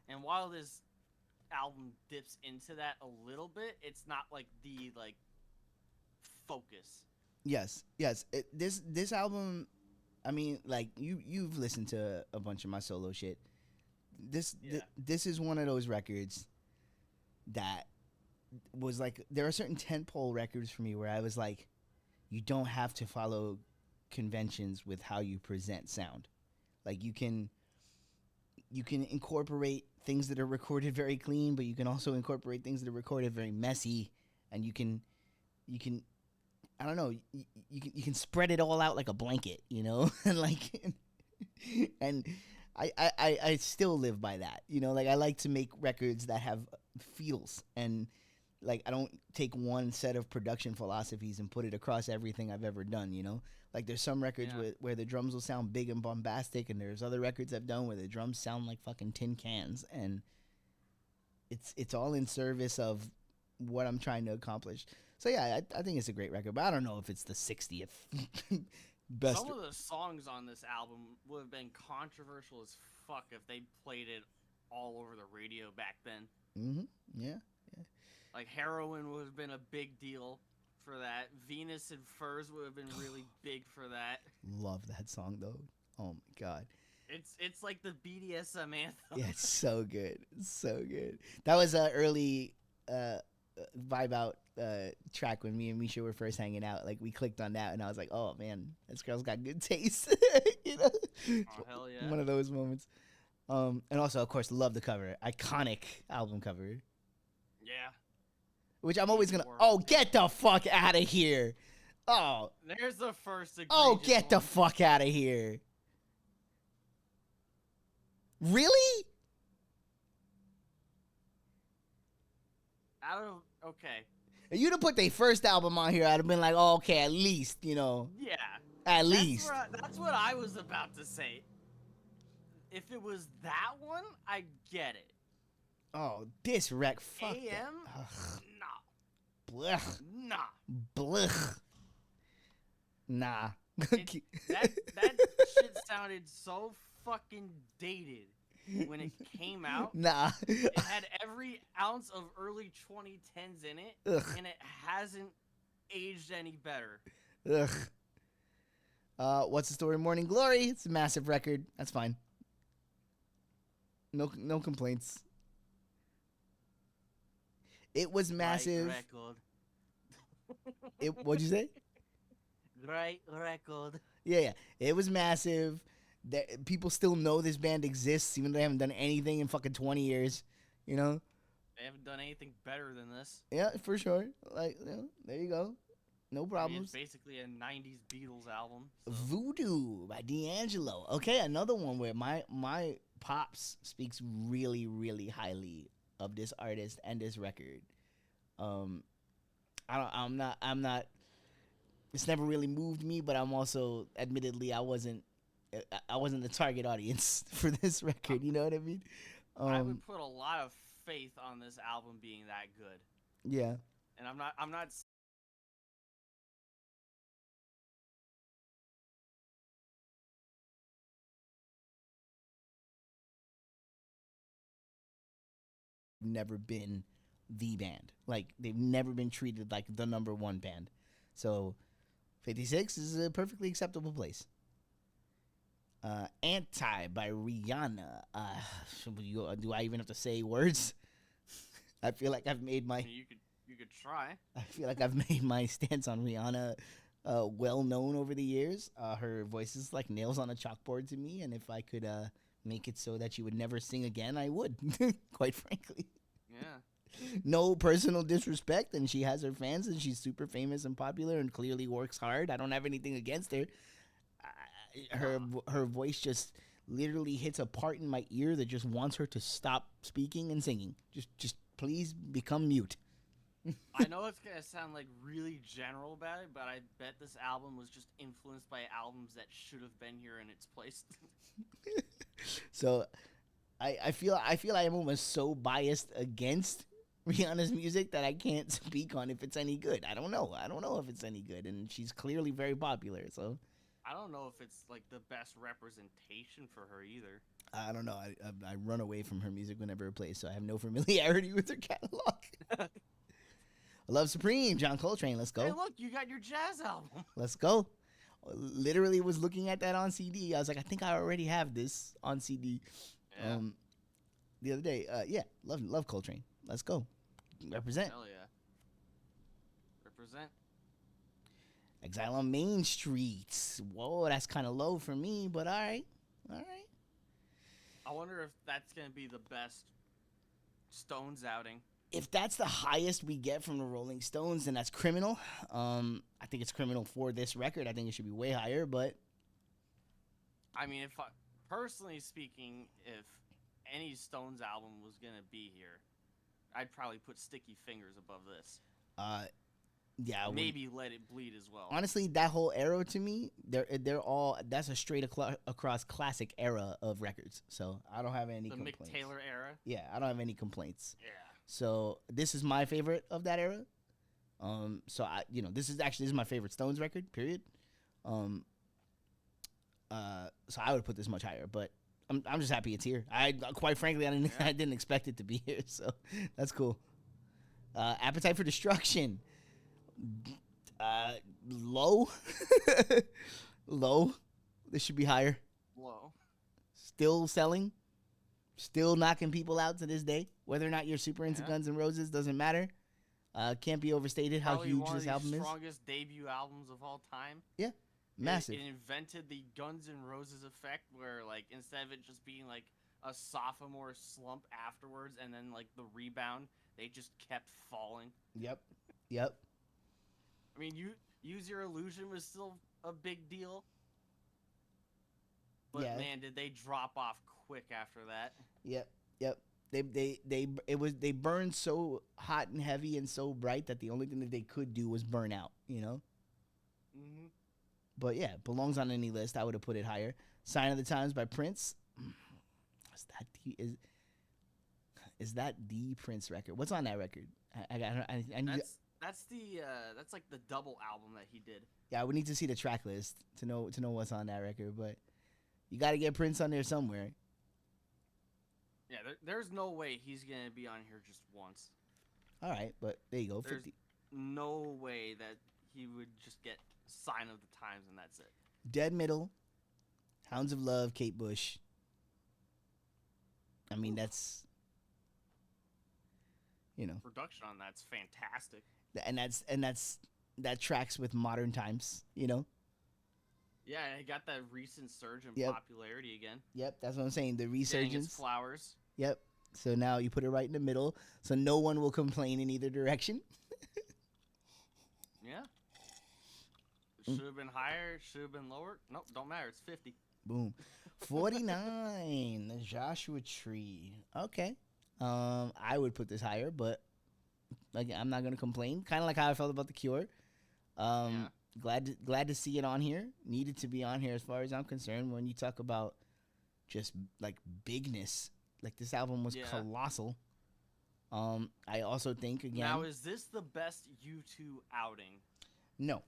And while this album dips into that a little bit, it's not like the focus. Yes, yes. This album, I mean, like you've listened to a bunch of my solo shit. This is one of those records that was like, there are certain tentpole records for me where I was like, you don't have to follow conventions with how you present sound. Like you can incorporate things that are recorded very clean, but you can also incorporate things that are recorded very messy, and you can I don't know, you can spread it all out like a blanket, you know, and like and I still live by that, you know, like I like to make records that have feels, and like I don't take one set of production philosophies and put it across everything I've ever done, you know. Like there's some records where the drums will sound big and bombastic, and there's other records I've done where the drums sound like fucking tin cans, and it's all in service of what I'm trying to accomplish. So yeah, I think it's a great record, but I don't know if it's the 60th best. Some of the songs on this album would have been controversial as fuck if they played it all over the radio back then. Mm-hmm. Yeah. Like Heroin would have been a big deal for that. Venus and Furs would have been really big for that. Love that song though. Oh my god. It's like the BDSM anthem. Yeah, it's so good. It's so good. That was an early vibe out track when me and Misha were first hanging out. Like we clicked on that and I was like, oh man, this girl's got good taste. You know? Oh hell yeah. One of those moments. And also of course love the cover. Iconic album cover. Yeah. Which I'm always gonna. Oh, get the fuck out of here! Oh, there's the first. Oh, get the fuck out of here! Really? Okay. If you'd have put their first album on here, I'd have been like, oh, okay, at least, you know. Yeah. At least. That's what I was about to say. If it was that one, I get it. Oh, this wreck. Fuck AM? Nah. Blech. Nah. Blech. Nah. that shit sounded so fucking dated when it came out. Nah. It had every ounce of early 2010s in it, and it hasn't aged any better. Ugh. What's the Story? Morning Glory. It's a massive record. That's fine. No complaints. It was massive. Great record. What'd you say? Great record. Yeah. It was massive. People still know this band exists, even though they haven't done anything in fucking 20 years. You know? They haven't done anything better than this. Yeah, for sure. Like, you know, there you go. No problems. I mean, it's basically a 90s Beatles album. So. Voodoo by D'Angelo. Okay, another one where my pops speaks really, really highly of this artist and this record. I'm not. It's never really moved me, but I'm also, admittedly, I wasn't the target audience for this record. You know what I mean? I would put a lot of faith on this album being that good. Yeah. And I'm not. Never been the band. Like, they've never been treated like the number one band. So 56 is a perfectly acceptable place. Anti by Rihanna. Do I even have to say words? I feel like I've made my. You could try. I feel like I've made my stance on Rihanna well known over the years. Her voice is like nails on a chalkboard to me, and if I could make it so that she would never sing again, I would. Quite frankly. Yeah. No personal disrespect, and she has her fans, and she's super famous and popular, and clearly works hard. I don't have anything against her. Her voice just literally hits a part in my ear that just wants her to stop speaking and singing. Just please become mute. I know it's gonna sound like really general about it, but I bet this album was just influenced by albums that should have been here in its place. So, I feel I am almost so biased against Rihanna's music that I can't speak on if it's any good. I don't know if it's any good, and she's clearly very popular. So. I don't know if it's like the best representation for her either. I don't know. I run away from her music whenever it plays, so I have no familiarity with her catalog. Love Supreme, John Coltrane. Let's Hey, go. look, you got your jazz album. Let's go. Literally was looking at that on CD. I was like, I think I already have this on CD. Yeah. The other day. Yeah, love Coltrane. Let's go. Represent. Hell yeah. Represent. Exile on Main Street. Whoa, that's kind of low for me, but all right. All right. I wonder if that's gonna be the best Stones outing. If that's the highest we get from the Rolling Stones, then that's criminal. I think it's criminal for this record. I think it should be way higher, but I mean, personally speaking, if any Stones album was gonna be here, I'd probably put Sticky Fingers above this. Yeah, maybe Let It Bleed as well. Honestly, that whole era to me, they're all that's a straight across classic era of records. So I don't have any complaints. Mick Taylor era. Yeah, I don't have any complaints. Yeah. So this is my favorite of that era. So this is my favorite Stones record. Period. So I would put this much higher, but I'm just happy it's here. Quite frankly, I didn't expect it to be here, so that's cool. Appetite for Destruction. Low. Low. This should be higher. Low. Still selling. Still knocking people out to this day. Whether or not you're super into Guns N' Roses doesn't matter. Can't be overstated Probably how huge this album is. Strongest debut albums of all time. Yeah, massive. It invented the Guns N' Roses effect, where like instead of it just being like a sophomore slump afterwards, and then like the rebound, they just kept falling. Yep. I mean, Use Your Illusion was still a big deal, but man, did they drop off quick after that? Yep. They burned so hot and heavy and so bright that the only thing that they could do was burn out. Mm-hmm. But yeah, belongs on any list. I would have put it higher. Sign of the Times by Prince. Is that the Prince record? What's on that record? That's like the double album that he did. Yeah, I would need to see the track list to know what's on that record, but you got to get Prince on there somewhere. Yeah, there's no way he's gonna be on here just once. All right, but there you go. There's 50. No way that he would just get Sign of the Times and that's it. Dead Middle, Hounds of Love, Kate Bush. I mean, that's production on that's fantastic. And that tracks with modern times. Yeah, it got that recent surge in popularity again. Yep, that's what I'm saying. The resurgence. Getting its flowers. Yep. So now you put it right in the middle, so no one will complain in either direction. Yeah. Should have been higher. Should have been lower. Nope, don't matter. It's 50. Boom. 49. The Joshua Tree. Okay. I would put this higher, but I'm not gonna complain. Kind of like how I felt about The Cure. Glad to see it on here. Needed to be on here as far as I'm concerned. When you talk about just like bigness, like this album was colossal. I also think again. Now, is this the best U2 outing? No.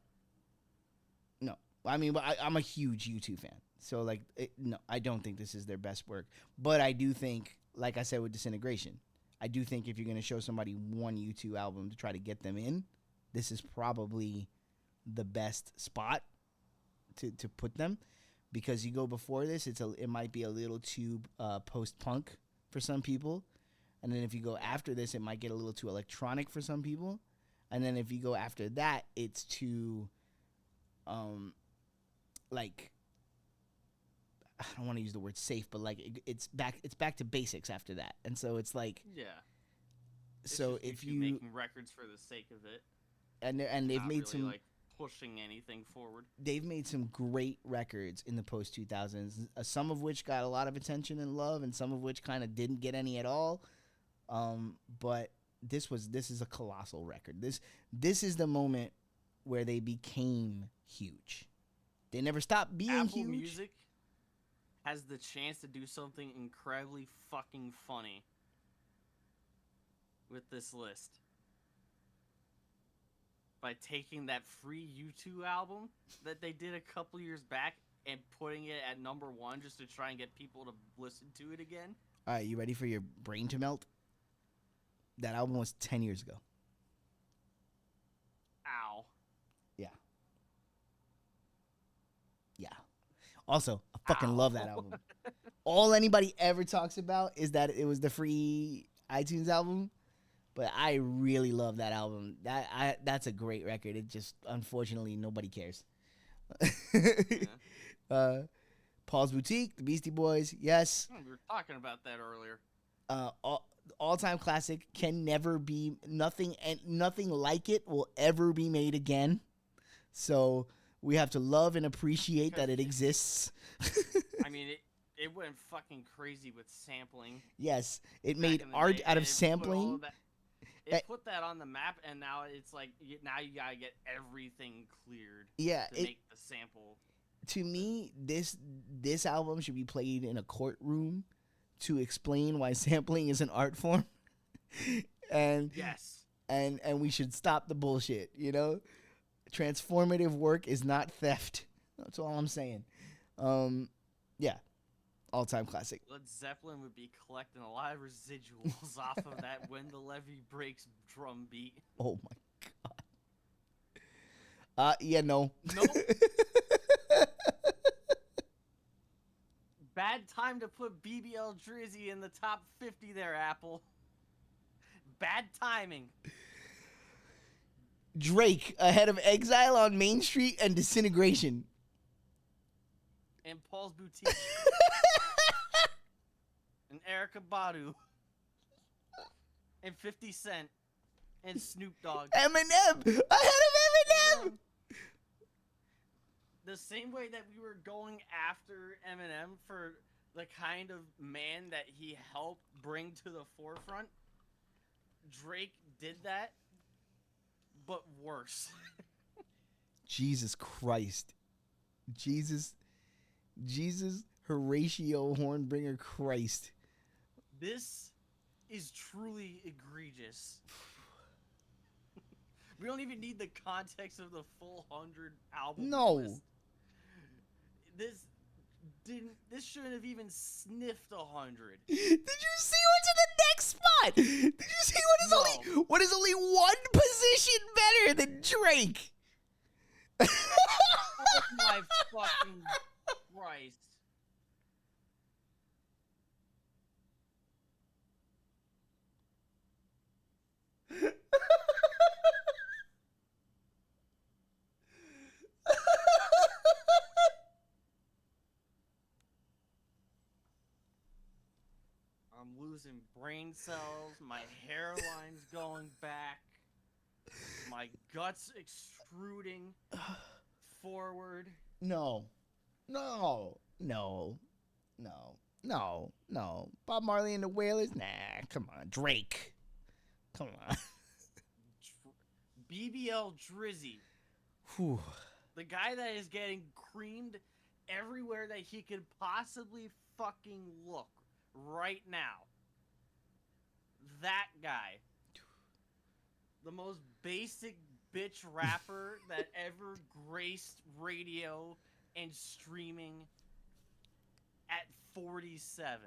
I mean, I'm a huge U2 fan, so like, no, I don't think this is their best work. But I do think, like I said with Disintegration, I do think if you're gonna show somebody one U2 album to try to get them in, this is probably the best spot to put them, because you go before this, it might be a little too post-punk for some people, and then if you go after this, it might get a little too electronic for some people, and then if you go after that, it's too like, I don't want to use the word safe, but like it's back to basics after that, and so it's like So if you making records for the sake of it, and they've made really some like pushing anything forward. They've made some great records in the post 2000s, some of which got a lot of attention and love, and some of which kind of didn't get any at all. But this is a colossal record. This is the moment where they became huge. They never stopped being Apple huge. Music has the chance to do something incredibly fucking funny with this list by taking that free U2 album that they did a couple years back and putting it at number 1 just to try and get people to listen to it again. All right, you ready for your brain to melt? That album was 10 years ago. Also, I fucking love that Ow. album. All anybody ever talks about is that it was the free iTunes album, but I really love that album. That's a great record. It just unfortunately nobody cares. Yeah. Paul's Boutique, the Beastie Boys, yes. We were talking about that earlier. All-time classic, can never be nothing, and nothing like it will ever be made again. So we have to love and appreciate that it exists. I mean, it went fucking crazy with sampling. Yes, it back made in the art day, out and of it put all sampling. of that- It put that on the map, and now it's like now you gotta get everything cleared Yeah, to make the sample. to me, this album should be played in a courtroom to explain why sampling is an art form. and Yes. and we should stop the bullshit, you know? Transformative work is not theft. That's all I'm saying. Yeah. All-time classic. Led Zeppelin would be collecting a lot of residuals off of that When the Levee Breaks drum beat. Oh my god. Yeah, no. Nope. Bad time to put BBL Drizzy in the top 50 there, Apple. Bad timing. Drake ahead of Exile on Main Street and Disintegration. And Paul's Boutique. And Erykah Badu. And 50 Cent. And Snoop Dogg. Eminem ahead of Eminem. The same way that we were going after Eminem for the kind of man that he helped bring to the forefront, Drake did that, but worse. Jesus Christ. Jesus Horatio Hornbringer Christ. This is truly egregious. We don't even need the context of the full 100 album list. This shouldn't have even sniffed 100. Did you see what's in the next spot? Did you see what is only one position better than Drake? Oh my fucking Christ. I'm losing brain cells, my hairline's going back, my guts extruding forward. No. Bob Marley and the Wailers? Nah, come on. Drake. Come on. BBL Drizzy. Whew. The guy that is getting creamed everywhere that he could possibly fucking look right now. That guy. The most basic bitch rapper that ever graced radio and streaming at 47.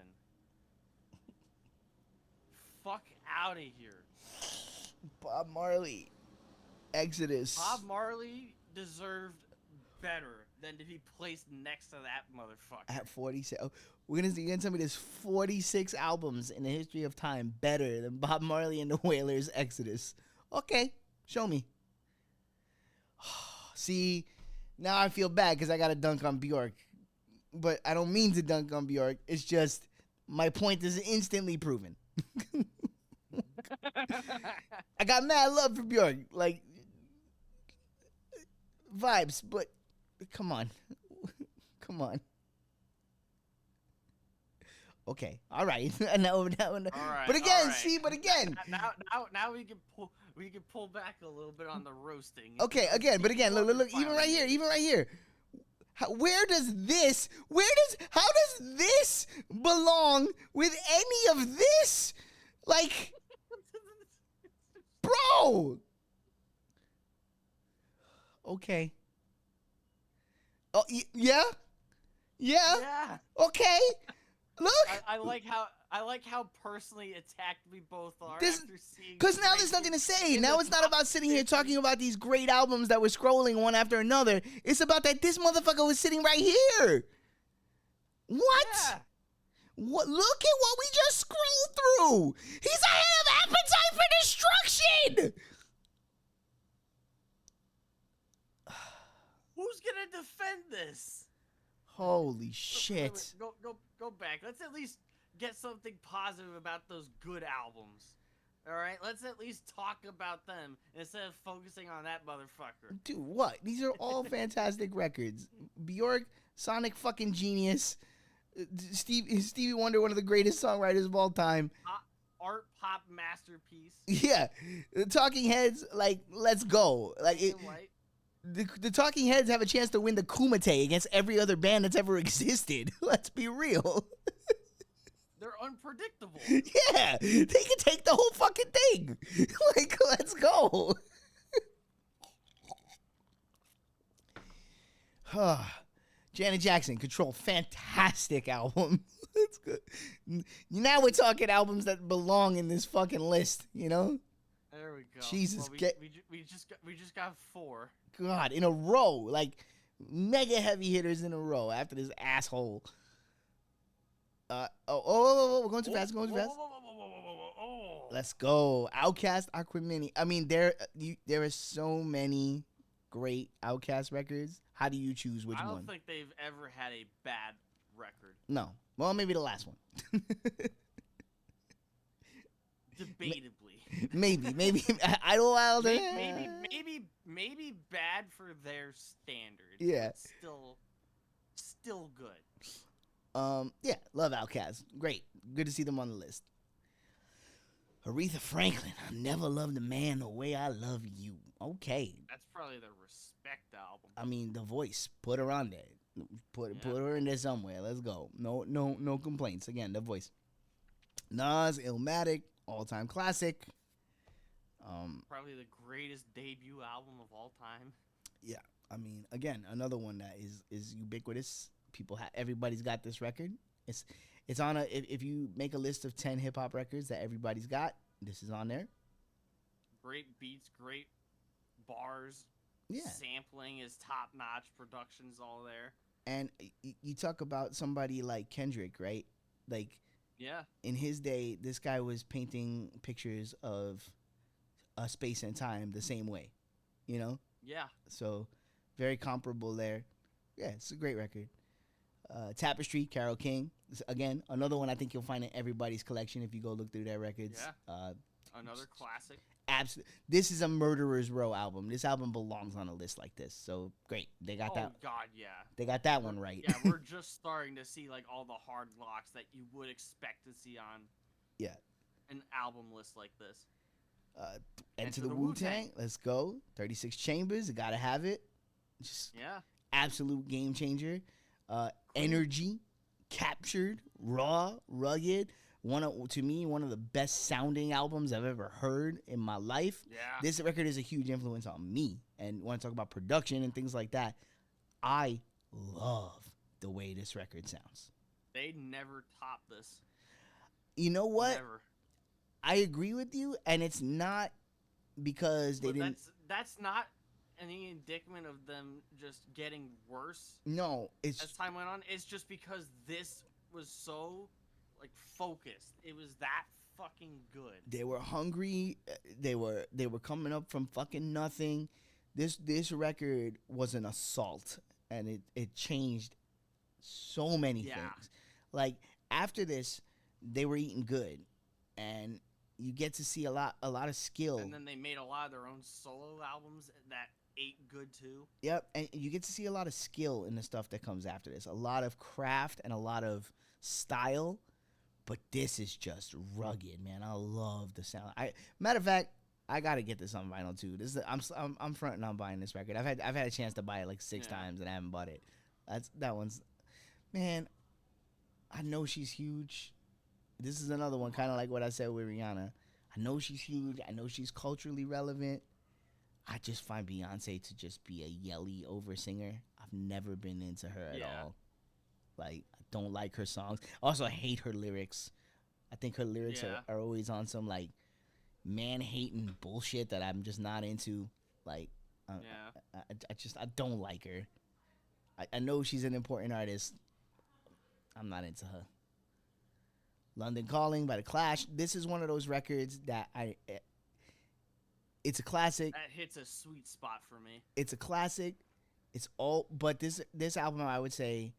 Fuck out of here. Bob Marley. Exodus. Bob Marley deserved better than to be placed next to that motherfucker. At 46. You're gonna tell me there's 46 albums in the history of time better than Bob Marley and the Wailers' Exodus. Okay, show me. See, now I feel bad because I got to dunk on Bjork. But I don't mean to dunk on Bjork. It's just my point is instantly proven. I got mad love for Bjork. Like, vibes, but come on. Come on. Okay, all right. All right, but again, all right. see, but again. Now we can pull back a little bit on the roasting. Okay, again, but again, look, even right here. How does this belong with any of this? Like, bro. Okay. Oh, yeah? Yeah. Okay. Look. I like how personally attacked we both are after seeing. Because now there's nothing to say. Now it's not about sitting here talking about these great albums that we're scrolling one after another. It's about that this motherfucker was sitting right here. What? Yeah. What? Look at what we just scrolled through. He's ahead of Appetite for Destruction. Who's gonna defend this? Holy Wait, shit. go back. Let's at least get something positive about those good albums. All right, let's at least talk about them instead of focusing on that motherfucker. Dude, what? These are all fantastic records. Bjork, Sonic fucking genius. Stevie Wonder, one of the greatest songwriters of all time. Art pop masterpiece. Yeah, the Talking Heads, like, let's go. Like, the Talking Heads have a chance to win the Kumite against every other band that's ever existed. Let's be real. They're unpredictable. Yeah, they can take the whole fucking thing. Like, let's go. Janet Jackson, Control, fantastic album. That's good. Now we're talking albums that belong in this fucking list, you know? There we go. Jesus, well, we just got 4. God, in a row, like mega heavy hitters in a row after this asshole. We're going too fast. Let's go. Outkast, Aquamini. I mean, there are so many great Outkast records. How do you choose which one? I don't think they've ever had a bad record. No. Well, maybe the last one. Debatably. maybe Idlewild. Maybe bad for their standards. Yeah. But still good. Yeah, love Outkast. Great. Good to see them on the list. Aretha Franklin, I never loved a man the way I love you. Okay. That's probably the Respect album. I mean, The Voice. Put her on there. Put her in there somewhere. Let's go. No complaints. Again, The Voice. Nas, Illmatic, all-time classic. Probably the greatest debut album of all time. Yeah. I mean, again, another one that is ubiquitous. Everybody's got this record. It's on if you make a list of 10 hip hop records that everybody's got, this is on there. Great beats, great bars. Yeah. Sampling is top notch. Production's all there. And you talk about somebody like Kendrick, right? Like, yeah, in his day, this guy was painting pictures of space and time the same way, you know? Yeah. So very comparable there. Yeah, it's a great record. Tapestry, Carole King. Again, another one I think you'll find in everybody's collection if you go look through their records. Yeah. Another classic. Absolutely. This is a Murderer's Row album. This album belongs on a list like this. So great. They got that. Oh God, yeah. They got that one right. Yeah, we're just starting to see like all the hard locks that you would expect to see on an album list like this. Enter the Wu-Tang. Let's go. 36 Chambers. You gotta have it. Just absolute game changer. Energy, Captured, Raw, Rugged. To me, one of the best sounding albums I've ever heard in my life. Yeah. This record is a huge influence on me. And when I talk about production and things like that, I love the way this record sounds. They never top this. You know what? Never. I agree with you, and it's not because they didn't. That's not any indictment of them just getting worse. No, it's as time went on. It's just because this was so focused. It was that fucking good. They were hungry. They were coming up from fucking nothing. This record was an assault, and it changed so many things. Like after this, they were eating good, and you get to see a lot of skill. And then they made a lot of their own solo albums that ate good too. Yep, and you get to see a lot of skill in the stuff that comes after this. A lot of craft and a lot of style. But this is just rugged, man. I love the sound. Matter of fact, I gotta get this on vinyl too. I'm fronting on buying this record. I've had a chance to buy it like 6 times and I haven't bought it. That one's, man. I know she's huge. This is another one, kind of like what I said with Rihanna. I know she's huge. I know she's culturally relevant. I just find Beyonce to just be a yelly over singer. I've never been into her at all. Like, I don't like her songs. Also, I hate her lyrics. I think her lyrics are always on some like man-hating bullshit that I'm just not into. Like, I don't like her. I know she's an important artist. I'm not into her. London Calling by The Clash. This is one of those records that it's a classic. That hits a sweet spot for me. It's a classic. It's all, but this album I would say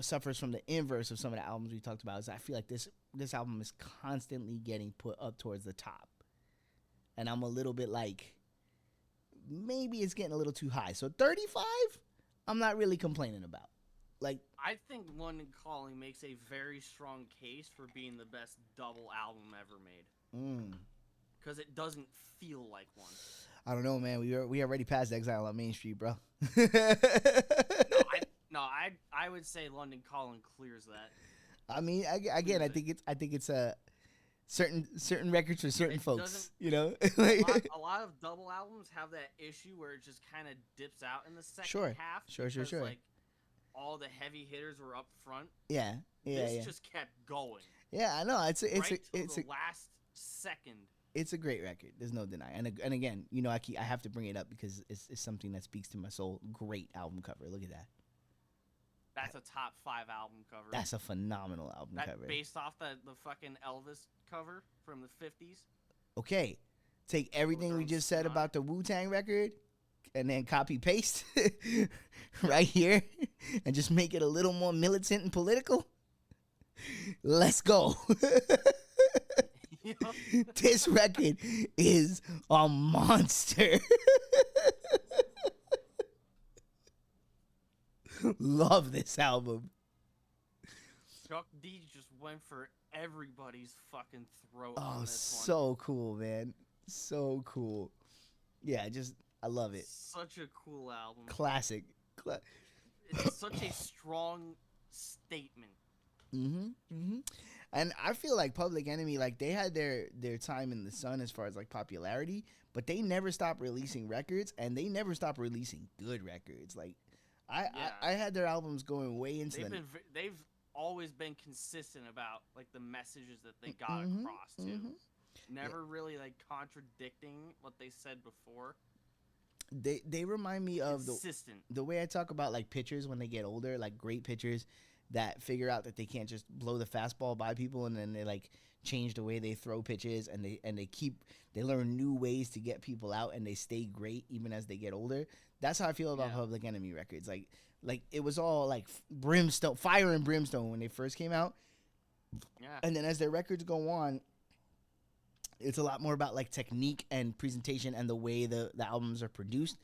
suffers from the inverse of some of the albums we talked about. Is I feel like this album is constantly getting put up towards the top, and I'm a little bit like maybe it's getting a little too high. So 35, I'm not really complaining about. Like I think London Calling makes a very strong case for being the best double album ever made. Because it doesn't feel like one. I don't know, man. We already passed Exile on Main Street, bro. I would say London Calling clears that. I mean, again, I think it's a certain records for certain folks, you know. a lot of double albums have that issue where it just kind of dips out in the second half. Sure. Like all the heavy hitters were up front. Yeah. This just kept going. Yeah, I know. It's the a last second. It's a great record. There's no denying. And again, you know, I have to bring it up because it's something that speaks to my soul. Great album cover. Look at that. That's a top 5 album cover. That's a phenomenal album cover. Based off the fucking Elvis cover from the 50s. Okay. Take everything we just said about the Wu-Tang record and then copy paste right here and just make it a little more militant and political. Let's go. This record is a monster. Love this album. Chuck D just went for everybody's fucking throat. Oh, on this so one. Cool, man. So cool. Yeah, I love it. Such a cool album. Classic. It's such a strong statement. And I feel like Public Enemy, like they had their time in the sun as far as like popularity, but they never stopped releasing records, and they never stopped releasing good records. Like I had their albums going way into they've always been consistent about like the messages that they got across too. Never really like contradicting what they said before. They remind me of the way I talk about like pitchers when they get older, like great pitchers that figure out that they can't just blow the fastball by people, and then they like change the way they throw pitches, and they learn new ways to get people out, and they stay great even as they get older. That's how I feel about Public Enemy records. Like it was all like brimstone, fire and brimstone when they first came out. Yeah. And then as their records go on, it's a lot more about like technique and presentation and the way the albums are produced.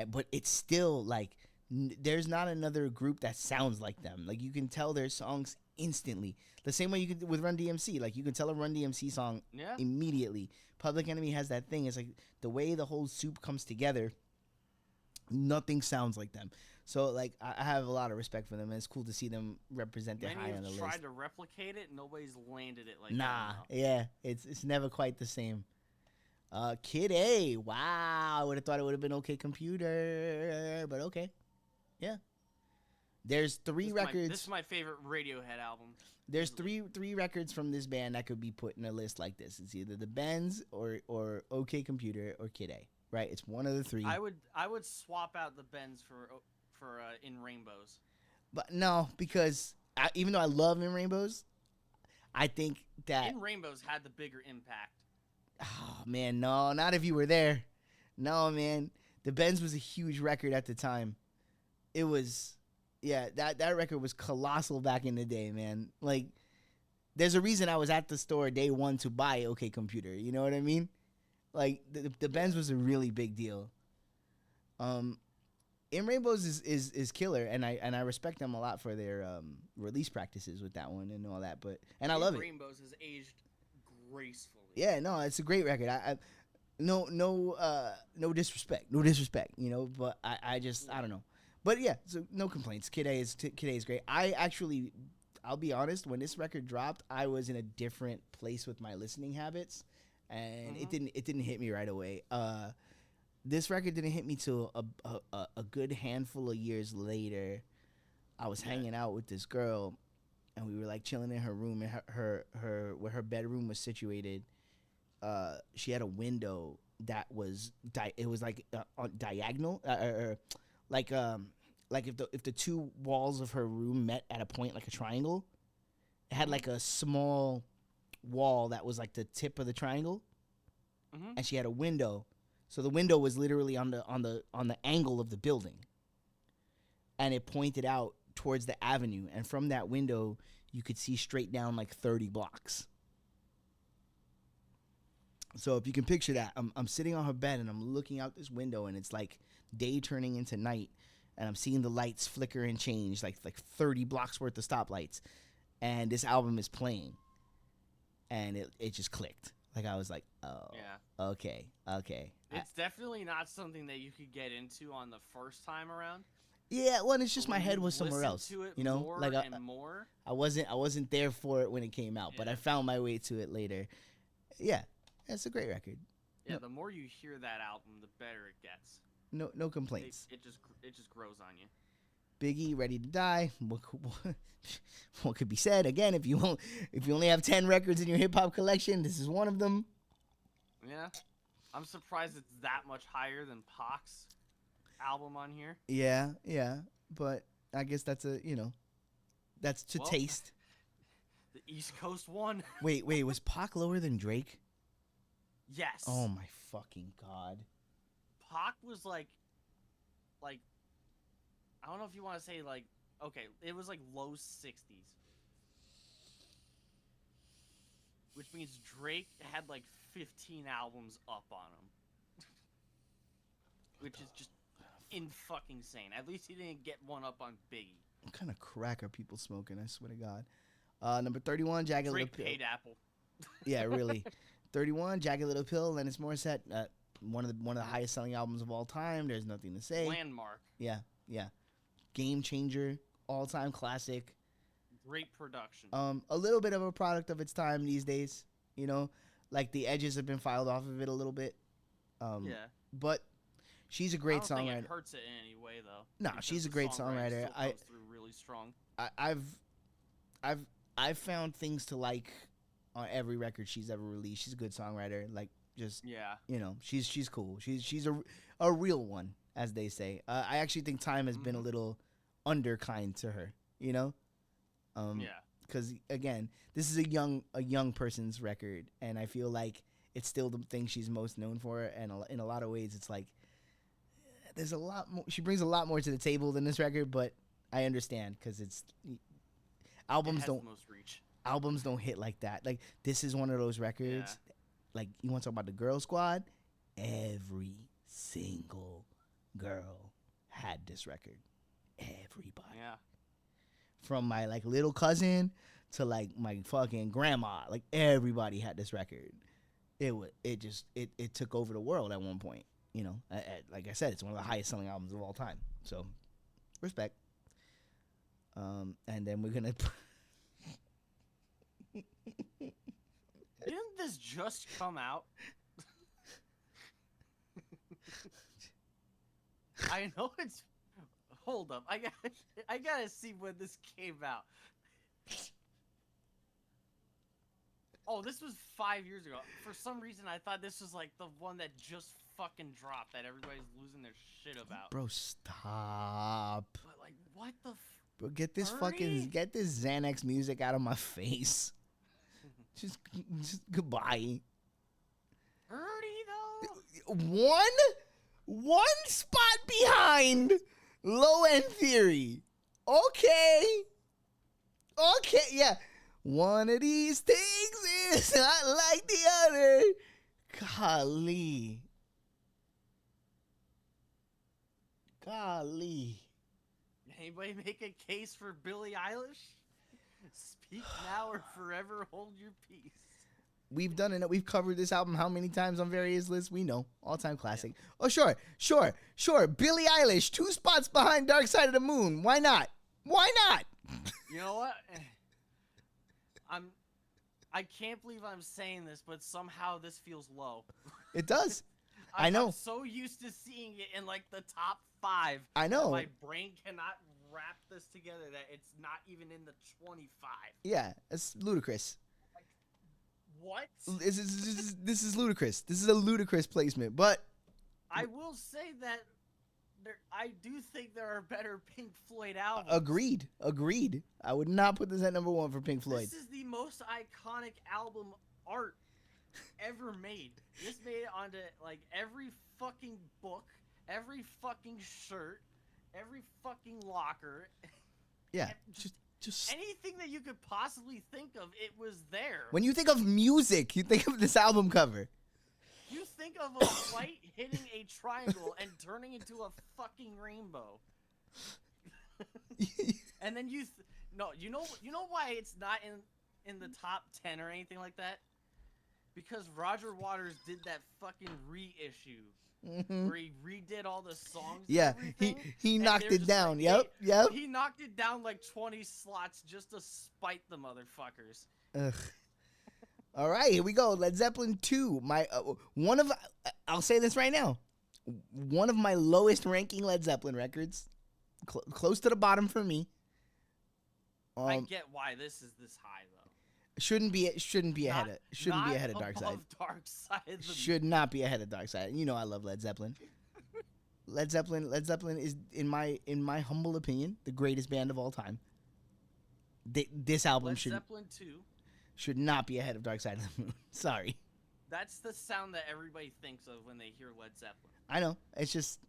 But it's still like there's not another group that sounds like them. Like you can tell their songs instantly. The same way you could with Run DMC. Like you can tell a Run DMC song immediately. Public Enemy has that thing. It's like the way the whole soup comes together. Nothing sounds like them. So like I have a lot of respect for them, and it's cool to see them represented high on the list. Tried to replicate it, nobody's landed it like nah, that. Yeah, it's never quite the same. Kid A, wow, I would have thought it would have been OK Computer, but okay, yeah. There's three records. This is my favorite Radiohead album. There's three records from this band that could be put in a list like this. It's either the Benz or OK Computer or Kid A. Right, it's one of the three. I would swap out the Benz for In Rainbows. But no, because even though I love In Rainbows, I think that In Rainbows had the bigger impact. Oh man, no, not if you were there. No, man, the Benz was a huge record at the time. It was, yeah, that record was colossal back in the day, man. Like, there's a reason I was at the store day one to buy OK Computer. You know what I mean? Like the Benz was a really big deal. In Rainbows is killer, and I respect them a lot for their release practices with that one and all that. But I love it. Rainbows has aged gracefully. Yeah, no, it's a great record. No disrespect, you know. But I don't know. But yeah, so no complaints. Kid A is great. I'll be honest. When this record dropped, I was in a different place with my listening habits. And it didn't hit me right away. This record didn't hit me till a good handful of years later. I was hanging out with this girl, and we were like chilling in her room, and her where her bedroom was situated. She had a window that was it was like diagonal, like like if the two walls of her room met at a point like a triangle, it had like a small wall that was like the tip of the triangle, Mm-hmm. and she had a window. So the window was literally on the angle of the building, and it pointed out towards the avenue, and from that window you could see straight down like 30 blocks. So if you can picture that, I'm sitting on her bed and I'm looking out this window, and it's like day turning into night, and I'm seeing the lights flicker and change like 30 blocks worth of stoplights, and this album is playing, and it just clicked. Like I was like, oh, Yeah. okay. It's definitely not something that you could get into on the first time around. Yeah, well, it's just But my when head you was somewhere listen else, to it you know. more Like and more. I wasn't there for it when it came out, but I Yeah. found my way to it later. Yeah, it's a great record. Yeah, No, the more you hear that album, the better it gets. no complaints. It just grows on you. Biggie, Ready to Die. What could be said? Again, if you only have 10 records in your hip hop collection, this is one of them. Yeah. I'm surprised it's that much higher than Pac's album on here. Yeah, but I guess that's that's to Well, taste. The East Coast one. Wait, was Pac lower than Drake? Yes. Oh my fucking god. Pac was like I don't know if you want to say like, okay, it was like low 60s. Which means Drake had like 15 albums up on him. Which is just fucking insane. At least he didn't get one up on Biggie. What kind of crack are people smoking? I swear to God. Number 31, Jagged Little Drake Pill. paid Apple. Yeah, really. 31, Jagged Little Pill, Lennox Morissette. One of the highest selling albums of all time. There's nothing to say. Landmark. Yeah. Game changer, all time classic. Great production. A little bit of a product of its time these days. You know, like the edges have been filed off of it a little bit. Yeah. But she's a great I don't think songwriter. it hurts it in any way though. No, because she's a the great songwriting songwriter. still comes through really strong. I've found things to like on every record she's ever released. She's a good songwriter. Like just Yeah. she's cool. She's a real one, as they say. I actually think time has been a little underkind to her. You know. Yeah. Because again, this is a young person's record, and I feel like it's still the thing she's most known for. And in a lot of ways, it's like there's a lot more. She brings a lot more to the table than this record, but I understand because albums it has don't the most reach. albums don't hit like that. Like this is one of those records. Like you want to talk about the Girl Squad? Every single girl had this record. Everybody. Yeah. From my like little cousin to like my fucking grandma, like everybody had this record. It took over the world at one point. You know, like I said, it's one of the highest selling albums of all time. So, respect. And then we're gonna. Didn't this just come out? I know it's. Hold up, I gotta see when this came out. Oh, this was 5 years ago. For some reason, I thought this was like the one that just fucking dropped that everybody's losing their shit about. Bro, stop. But like, what the? Bro, get this 30? get this Xanax music out of my face. just goodbye. 30 though. One spot behind Low End Theory. Okay, yeah. One of these things is not like the other. Golly. Anybody make a case for Billie Eilish? Speak now or forever hold your peace. We've done it. We've covered this album how many times on various lists? We know. All-time classic. Yeah. Oh, sure. Billie Eilish, 2 spots behind Dark Side of the Moon. Why not? You know what? I can't believe I'm saying this, but somehow this feels low. It does. I know. I'm so used to seeing it in like the top 5. I know. My brain cannot wrap this together that it's not even in the 25. Yeah, it's ludicrous. What? This is ludicrous. This is a ludicrous placement, but I will say that I do think there are better Pink Floyd albums. Agreed. I would not put this at number 1 for Pink Floyd. This is the most iconic album art ever made. This made it onto like every fucking book, every fucking shirt, every fucking locker. Yeah, just anything that you could possibly think of, it was there. When you think of music, you think of this album cover. You think of a light hitting a triangle and turning into a fucking rainbow. And then you know why it's not in the top 10 or anything like that? Because Roger Waters did that fucking reissue. Where he redid all the songs. Yeah, he knocked it down. Like, yep. He knocked it down like 20 slots just to spite the motherfuckers. Ugh. All right, here we go. Led Zeppelin 2. I'll say this right now. One of my lowest ranking Led Zeppelin records. Close to the bottom for me. I get why this is this high though. Shouldn't be ahead of Dark Side. Dark Side. Should not be ahead of Dark Side. You know I love Led Zeppelin. Led Zeppelin is in my humble opinion the greatest band of all time. This album Led Zeppelin 2 should not be ahead of Dark Side of the Moon. Sorry. That's the sound that everybody thinks of when they hear Led Zeppelin. I know. It's just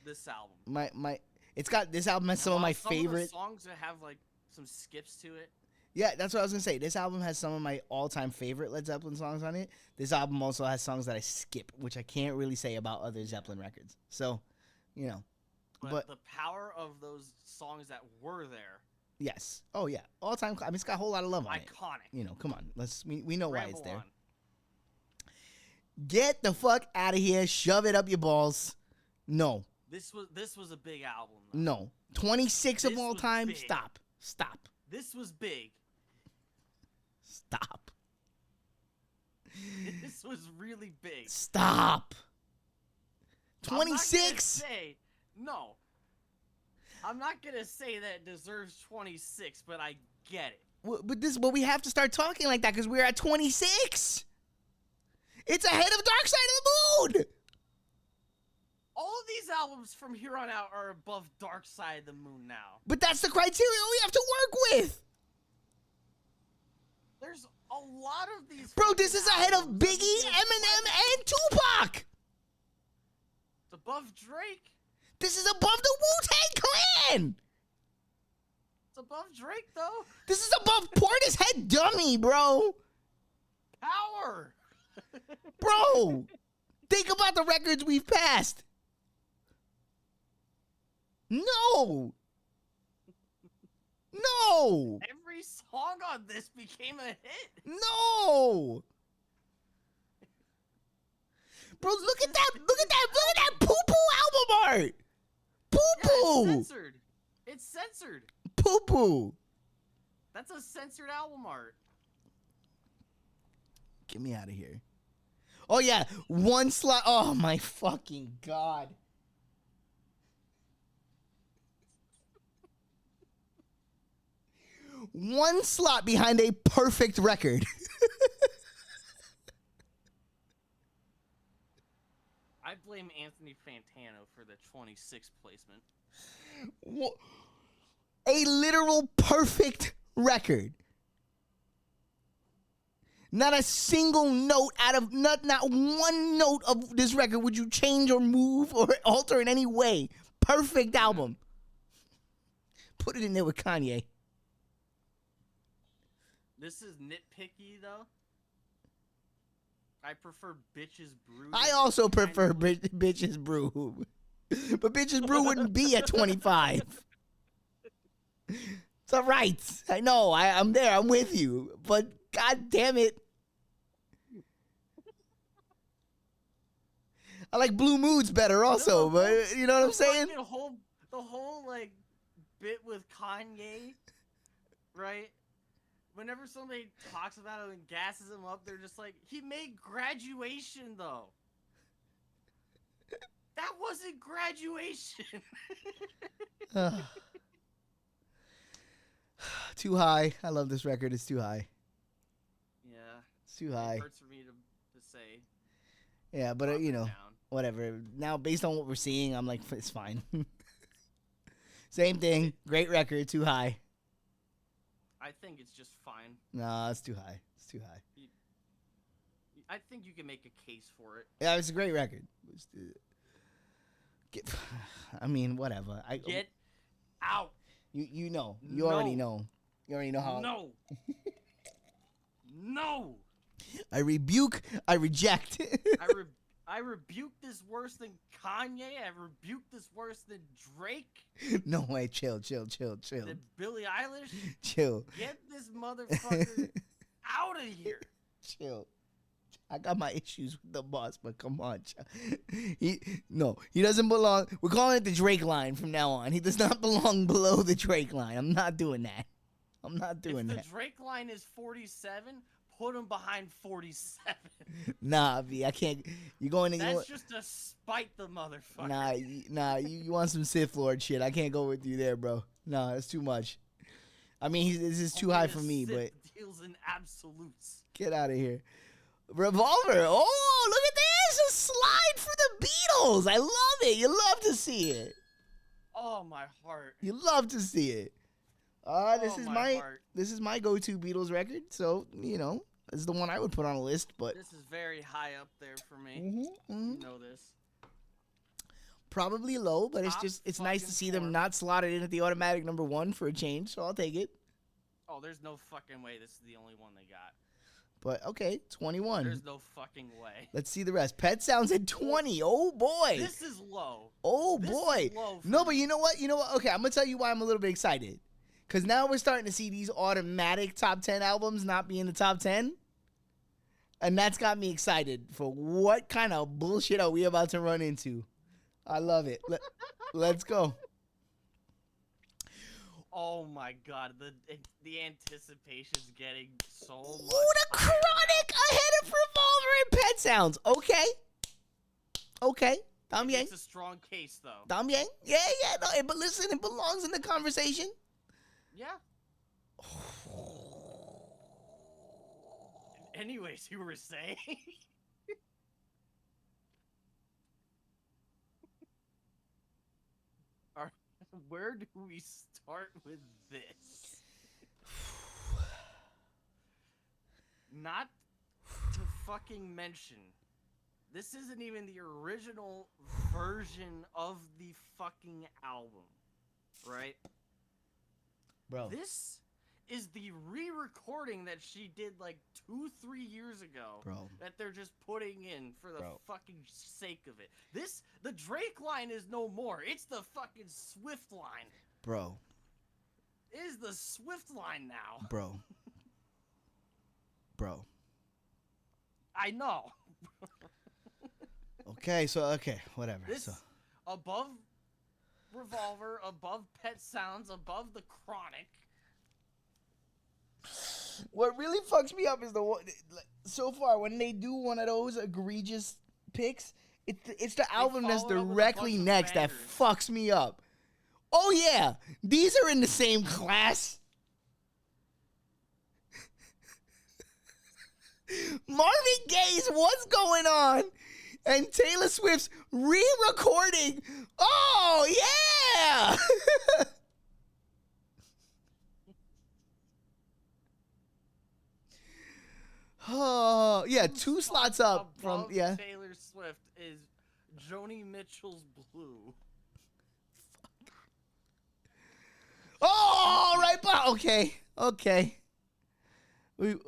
this album. This album has some of my favorite songs that have like some skips to it. Yeah, that's what I was gonna say. This album has some of my all-time favorite Led Zeppelin songs on it. This album also has songs that I skip, which I can't really say about other Zeppelin records. So, you know, but the power of those songs that were there. Yes. Oh yeah. All-time. I mean, it's got a whole lot of love on it. Iconic. You know, come on. We know why it's there. On. Get the fuck out of here. Shove it up your balls. No. This was a big album. Though. No. 26 of all time. Big. Stop. This was big. Stop. This was really big. Stop. 26? No. I'm not going to say that it deserves 26, but I get it. But we have to start talking like that because we're at 26. It's ahead of Dark Side of the Moon. All of these albums from here on out are above Dark Side of the Moon now. But that's the criteria we have to work with. There's a lot of these. Bro, this is ahead of Biggie, Eminem, and Tupac. It's above Drake. This is above the Wu-Tang Clan. It's above Drake, though. This is above Portishead Dummy, bro. Power. Bro, think about the records we've passed. No. Every song on this became a hit. No. Bro, look at that poo-poo album art. Poo-poo. Yeah, it's censored. Poo-poo. That's a censored album art. Get me out of here. Oh, yeah. One slot. Oh, my fucking God. One slot behind a perfect record. I blame Anthony Fantano for the 26th placement. A literal perfect record. Not a single note not one note of this record would you change or move or alter in any way. Perfect album. Put it in there with Kanye. This is nitpicky though. I prefer Bitches Brew. I also prefer Bitches Brew. But Bitches Brew wouldn't be at 25. It's all right. I know. I'm there. I'm with you. But God damn it. I like Blue Moods better also, but you know what I'm saying? The whole like bit with Kanye, right? Whenever somebody talks about him and gasses him up, they're just like, he made Graduation though. That wasn't Graduation. Too high. I love this record. It's too high. Yeah. It's too high. It hurts for me to say. Yeah, but you know, whatever. Now, based on what we're seeing, I'm like, it's fine. Same thing. Great record. Too high. I think it's just fine. No, it's too high. It's too high. I think you can make a case for it. Yeah, it's a great record. I mean, whatever. Get out. You know. You already know. You already know how. No. No. I rebuke. I reject. I rebuke this worse than Kanye. I rebuke this worse than Drake. No way. Chill. Than Billie Eilish. Chill. Get this motherfucker out of here. Chill. I got my issues with the boss, but come on, he doesn't belong. We're calling it the Drake line from now on. He does not belong below the Drake line. I'm not doing that. I'm not doing that. If the Drake line is 47, put him behind 47. Nah, V, I can't. You're going to. That's just to spite the motherfucker. Nah. You want some Sith Lord shit? I can't go with you there, bro. Nah, that's too much. I mean, this is too high for me, but deals in absolutes. Get out of here. Revolver. Oh, look at this. A slide for the Beatles. I love it. You love to see it. Oh, my heart. You love to see it. This is my go-to Beatles record. So, this is the one I would put on a list, but this is very high up there for me. You know this. Probably low, but it's nice to see them not slotted in at the automatic number 1 for a change, so I'll take it. Oh, there's no fucking way this is the only one they got. But, okay, 21. There's no fucking way. Let's see the rest. Pet Sounds at 20. Oh, boy. This is low. Oh, boy. No, but you know what? Okay, I'm going to tell you why I'm a little bit excited. Because now we're starting to see these automatic top 10 albums not be in the top 10. And that's got me excited for what kind of bullshit are we about to run into. I love it. Let's go. Oh my god, the anticipation's getting so much. Ooh, the Chronic ahead of Revolver and Pet Sounds. Okay. Dam Yang. It's a strong case, though. Dam Yang. Yeah. No, but listen, it belongs in the conversation. Yeah. Anyways, you were saying. Where do we start with this? Not to fucking mention, this isn't even the original version of the fucking album, right? Bro. This is the re-recording that she did like 2-3 years ago. Bro. That they're just putting in for the fucking sake of it. The Drake line is no more. It's the fucking Swift line. Bro. It is the Swift line now. Bro. I know. Okay, whatever. This above Revolver, above Pet Sounds, above the Chronic. What really fucks me up is so far when they do one of those egregious picks, it's the album that's directly next that fucks me up. Oh yeah, these are in the same class. Marvin Gaye's What's Going On and Taylor Swift's re-recording. Oh yeah. Oh, yeah, 2 slots up from Taylor Swift is Joni Mitchell's Blue. Fuck. Oh, right, okay. And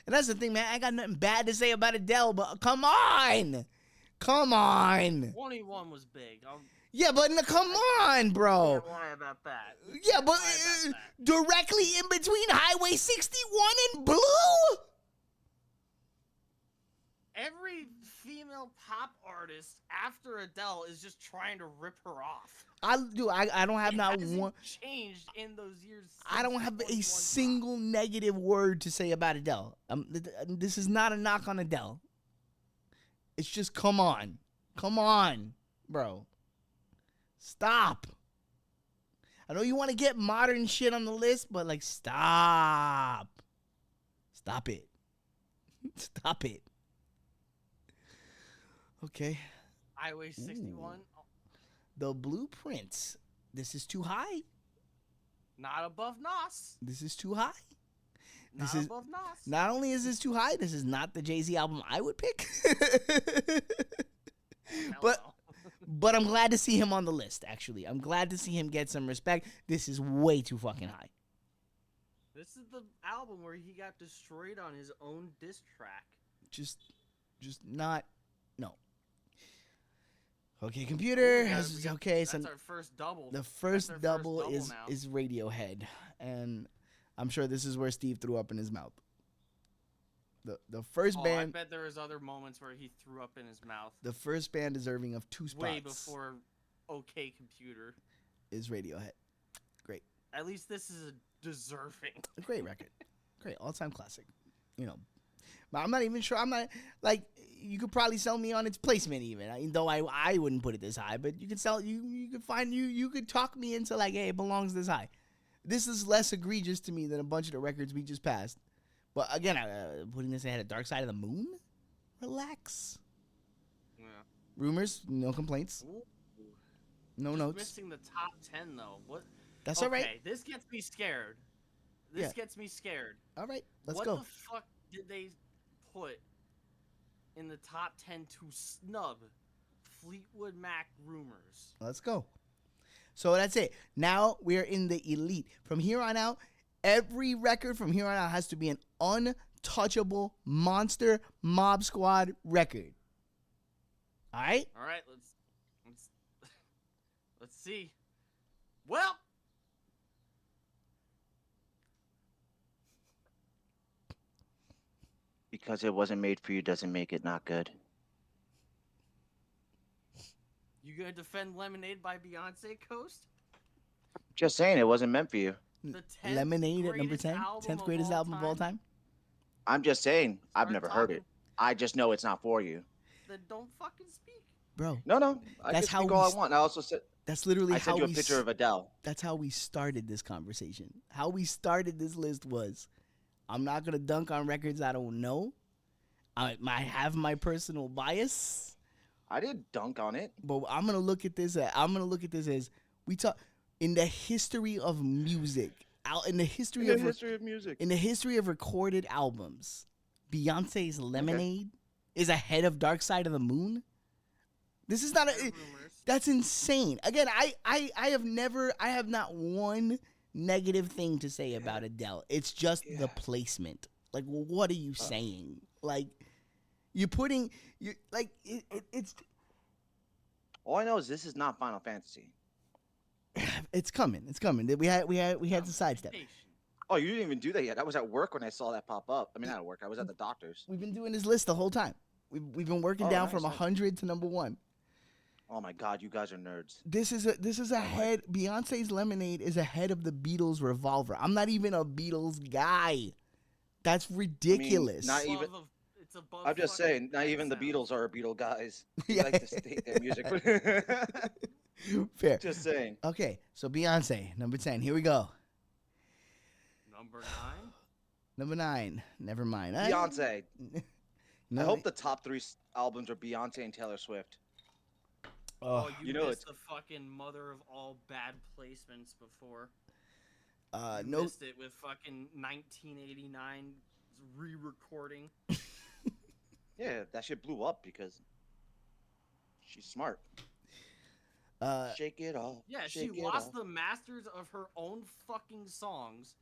that's the thing, man. I got nothing bad to say about Adele, but come on. 21 was big. Yeah, but come on, bro. Don't worry about that. Yeah, but directly in between Highway 61 and Blue? Every female pop artist after Adele is just trying to rip her off. I don't have not one. Changed in those years. I don't have a single negative word to say about Adele. This is not a knock on Adele. It's just come on, bro. Stop. I know you want to get modern shit on the list, but stop. Stop it. Stop it. Okay. Highway Ooh. 61, The Blueprints. This is too high. not above Nas. This is too high. This Not is above Nas. not only is this too high, this is not the Jay-Z album I would pick. Hell but no. but I'm glad to see him on the list, actually. I'm glad to see him get some respect. This is way too fucking high. This is the album where he got destroyed on his own diss track. Just not no. Okay, computer. Okay, That's so our first double. the first That's our double first is now. is Radiohead, and I'm sure this is where Steve threw up in his mouth. The first I band, bet there was other moments where he threw up in his mouth. the first band deserving of 2 spots Way before OK Computer. is Radiohead. Great, At least this is a deserving. a great record, great all-time classic. You know, but I'm not even sure. I'm not like you could probably sell me on its placement even, though I wouldn't put it this high. But you could sell you could find you could talk me into like, hey, it belongs this high. This is less egregious to me than a bunch of the records we just passed. But again, putting this ahead of Dark Side of the Moon, relax. Yeah. Rumors, no complaints, Ooh. no Just notes. missing the top 10 though. What? That's all right. Okay, this gets me scared. This gets me scared. All right, let's what go. the fuck did they put in the top 10 to snub Fleetwood Mac Rumors? Let's go. So that's it. Now we're in the elite. From here on out, every record from here on out has to be an untouchable monster Mob Squad record. All right? All right, let's see. Well, Because it wasn't made for you doesn't make it not good. you gonna defend Lemonade by Beyonce, Coast? Just saying, it wasn't meant for you. The 10th Lemonade at number greatest 10. album 10th of greatest all album of all time. I'm just saying, I've Start never heard talking. it. I just know it's not for you. Then don't fucking speak. Bro, No, I That's can how speak we all I s- want. I also said that's literally I how sent you a we picture of Adele. that's how we started this conversation. How we started this list was, I'm not going to dunk on records I don't know. I might have my personal bias. I didn't dunk on it. But I'm gonna look at this. As we talk in the history of music, in the history In of the history of music. in the history of recorded albums, Beyonce's Lemonade is ahead of Dark Side of the Moon. This is not a. Rumors. That's insane. Again, I have not one negative thing to say about Adele. It's just the placement. Like, well, what are you saying? Like, it's All I know is this is not Final Fantasy. it's coming. It's coming. We had to sidestep. Patient. Oh, you didn't even do that yet. I was at work when I saw that pop up. I mean, not at work. I was at the doctor's. We've been doing this list the whole time. We've been working Oh, down nice, from nice. 100 to number 1. Oh my God, you guys are nerds. This is ahead. Beyonce's Lemonade is ahead of the Beatles' Revolver. I'm not even a Beatles guy. That's ridiculous. not even- It's above I'm just fucking saying, not even the Sound. Beatles are Beatle guys. They Yeah. like to state their music. Fair. Just saying. Okay, so Beyonce, number 10. Here we go. Number 9. Number 9. Never mind. Beyonce. No, I hope the top 3 albums are Beyonce and Taylor Swift. Oh, Oh, you, you know missed it's- the fucking mother of all bad placements before. You no. missed it with fucking 1989 re-recording. Yeah, that shit blew up because she's smart. Shake it off. Yeah, shake she it lost off. the masters of her own fucking songs.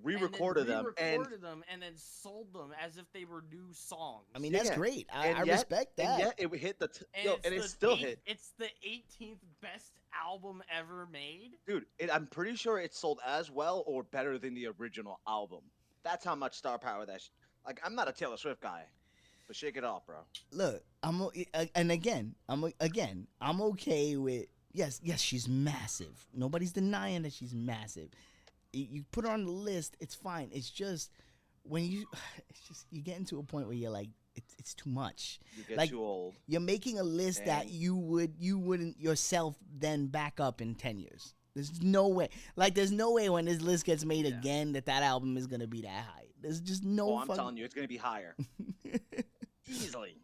Re-recorded and then them, and re-recorded them and then sold them as if they were new songs. I mean, that's Yeah. great. I and yet- respect that. And yet it hit the and it the still hit. It's the 18th best album ever made. Dude, I'm pretty sure it sold as well or better than the original album. That's how much star power like, I'm not a Taylor Swift guy, but shake it off, bro. Look, I'm okay with yes, she's massive. Nobody's denying that she's massive. You put her on the list, it's fine. It's just you get into a point where you're like, it's too much. You get Like, too old. You're making a list that Dang. you wouldn't yourself then back up in 10 years. There's no way. Like, there's no way when this list gets made again that album is gonna be that high. There's just no. Oh, I'm telling you, it's gonna be higher. Easily.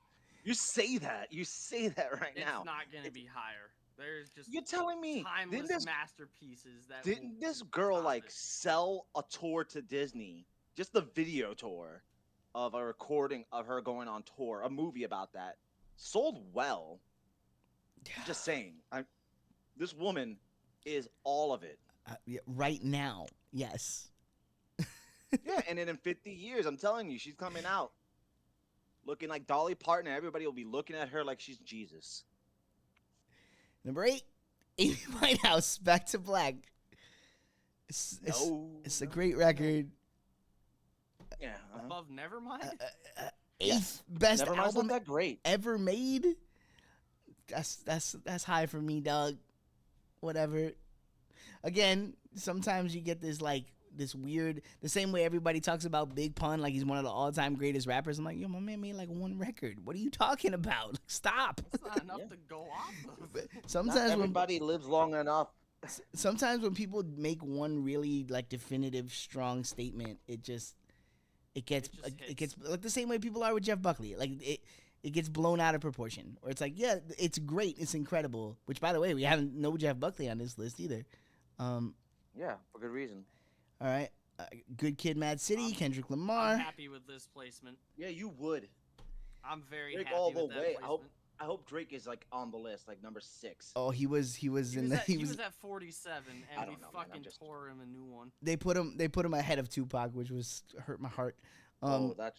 You say that. You say that right It's now. not gonna It's, be higher. There's just you're telling me timeless masterpieces that will didn't this girl top like it. sell a tour to Disney? Just the video tour of a recording of her going on tour, a movie about that. Sold well. I'm just saying. This woman is all of it. Yeah, right now, yes. Yeah, and then in 50 years, I'm telling you, she's coming out looking like Dolly Parton. And everybody will be looking at her like she's Jesus. Number 8, Amy Winehouse, Back to Black. It's a No. great record. Yeah. Above Nevermind. Eighth Yes. best Nevermind's not album that great. ever made. That's high for me, dog. Whatever. Again, sometimes you get this weird, the same way everybody talks about Big Pun like he's one of the all-time greatest rappers. I'm like, yo, my man made like one record. What are you talking about? Stop. That's not enough Yeah. to go off of. Not Sometimes when everybody lives long enough. sometimes when people make one really like definitive strong statement, it gets It just it gets hits. like the same way people are with Jeff Buckley. Like it gets blown out of proportion. Or it's like, yeah, it's great, it's incredible. Which by the way, we haven't no Jeff Buckley on this list either. Yeah, for good reason. All right, Good Kid, Mad City, I'm- Kendrick I'm Lamar. happy with this placement. Yeah, you would. I'm very Drake happy all with the that way. placement. I hope Drake is like on the list, like number 6. Oh, he was He was, in at, he he was. was at 47, I and we don't know, man, I'm fucking just- tore him a new one. They put him ahead of Tupac, which was hurt my heart. Oh, that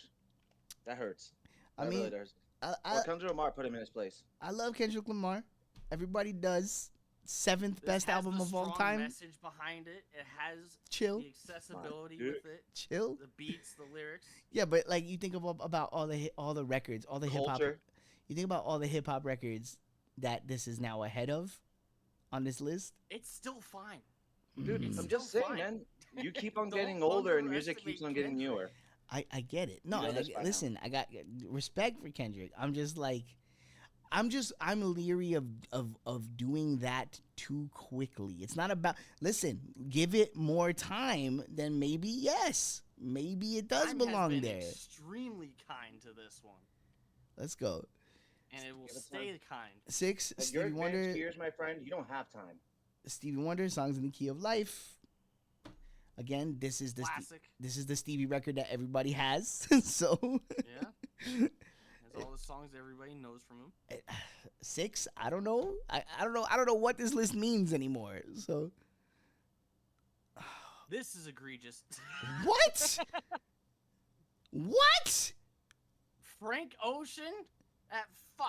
hurts. I That mean, really does. I Well, Kendrick Lamar put him in his place. I love Kendrick Lamar. Everybody does. 7th This best has album the of all strong time. message behind it. It has Chill, the accessibility dude. with it, chill. the beats, the lyrics. Yeah, but like you think about all the records, all the hip hop. Culture. You think about all the hip hop records that this is now ahead of on this list. It's still fine. Dude, It's I'm still just saying, fine. man. You keep on Don't getting older and music underestimate keeps on getting Kendrick. newer. I get it. No, know this by now. listen, I got respect for Kendrick. I'm just like, I'm leery of doing that too quickly. It's not about, listen, give it more time, then maybe yes, maybe it does Time has belong been there. extremely kind to this one, Let's go. and it will Give it stay time. kind. 6, At your Stevie advanced Wonder. years, my friend, you don't have time. Stevie Wonder, Songs in the Key of Life. Again, this is Classic. this is the Stevie record that everybody has. So Yeah. Has all the songs everybody knows from him. 6, I don't know. I don't know what this list means anymore. So This is egregious. what? What? Frank Ocean at 5.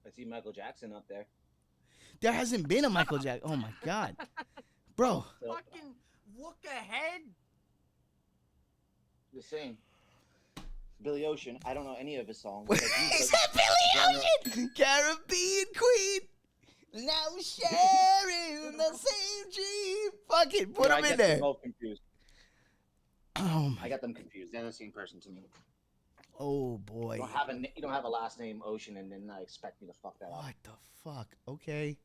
I see Michael Jackson up there. There hasn't been a Michael Jackson. Oh my god, bro. So, Fucking look ahead. just saying. Billy Ocean, I don't know any of his songs. Is but he's that genre- Billy Ocean? Caribbean Queen. Now we're sharing the same dream. Fuck it, put Yeah, I him in get there. them both confused. Oh my. I got them confused. They're the same person to me. Oh boy. You don't have a last name Ocean and then expect me to fuck that up. What the fuck? Okay.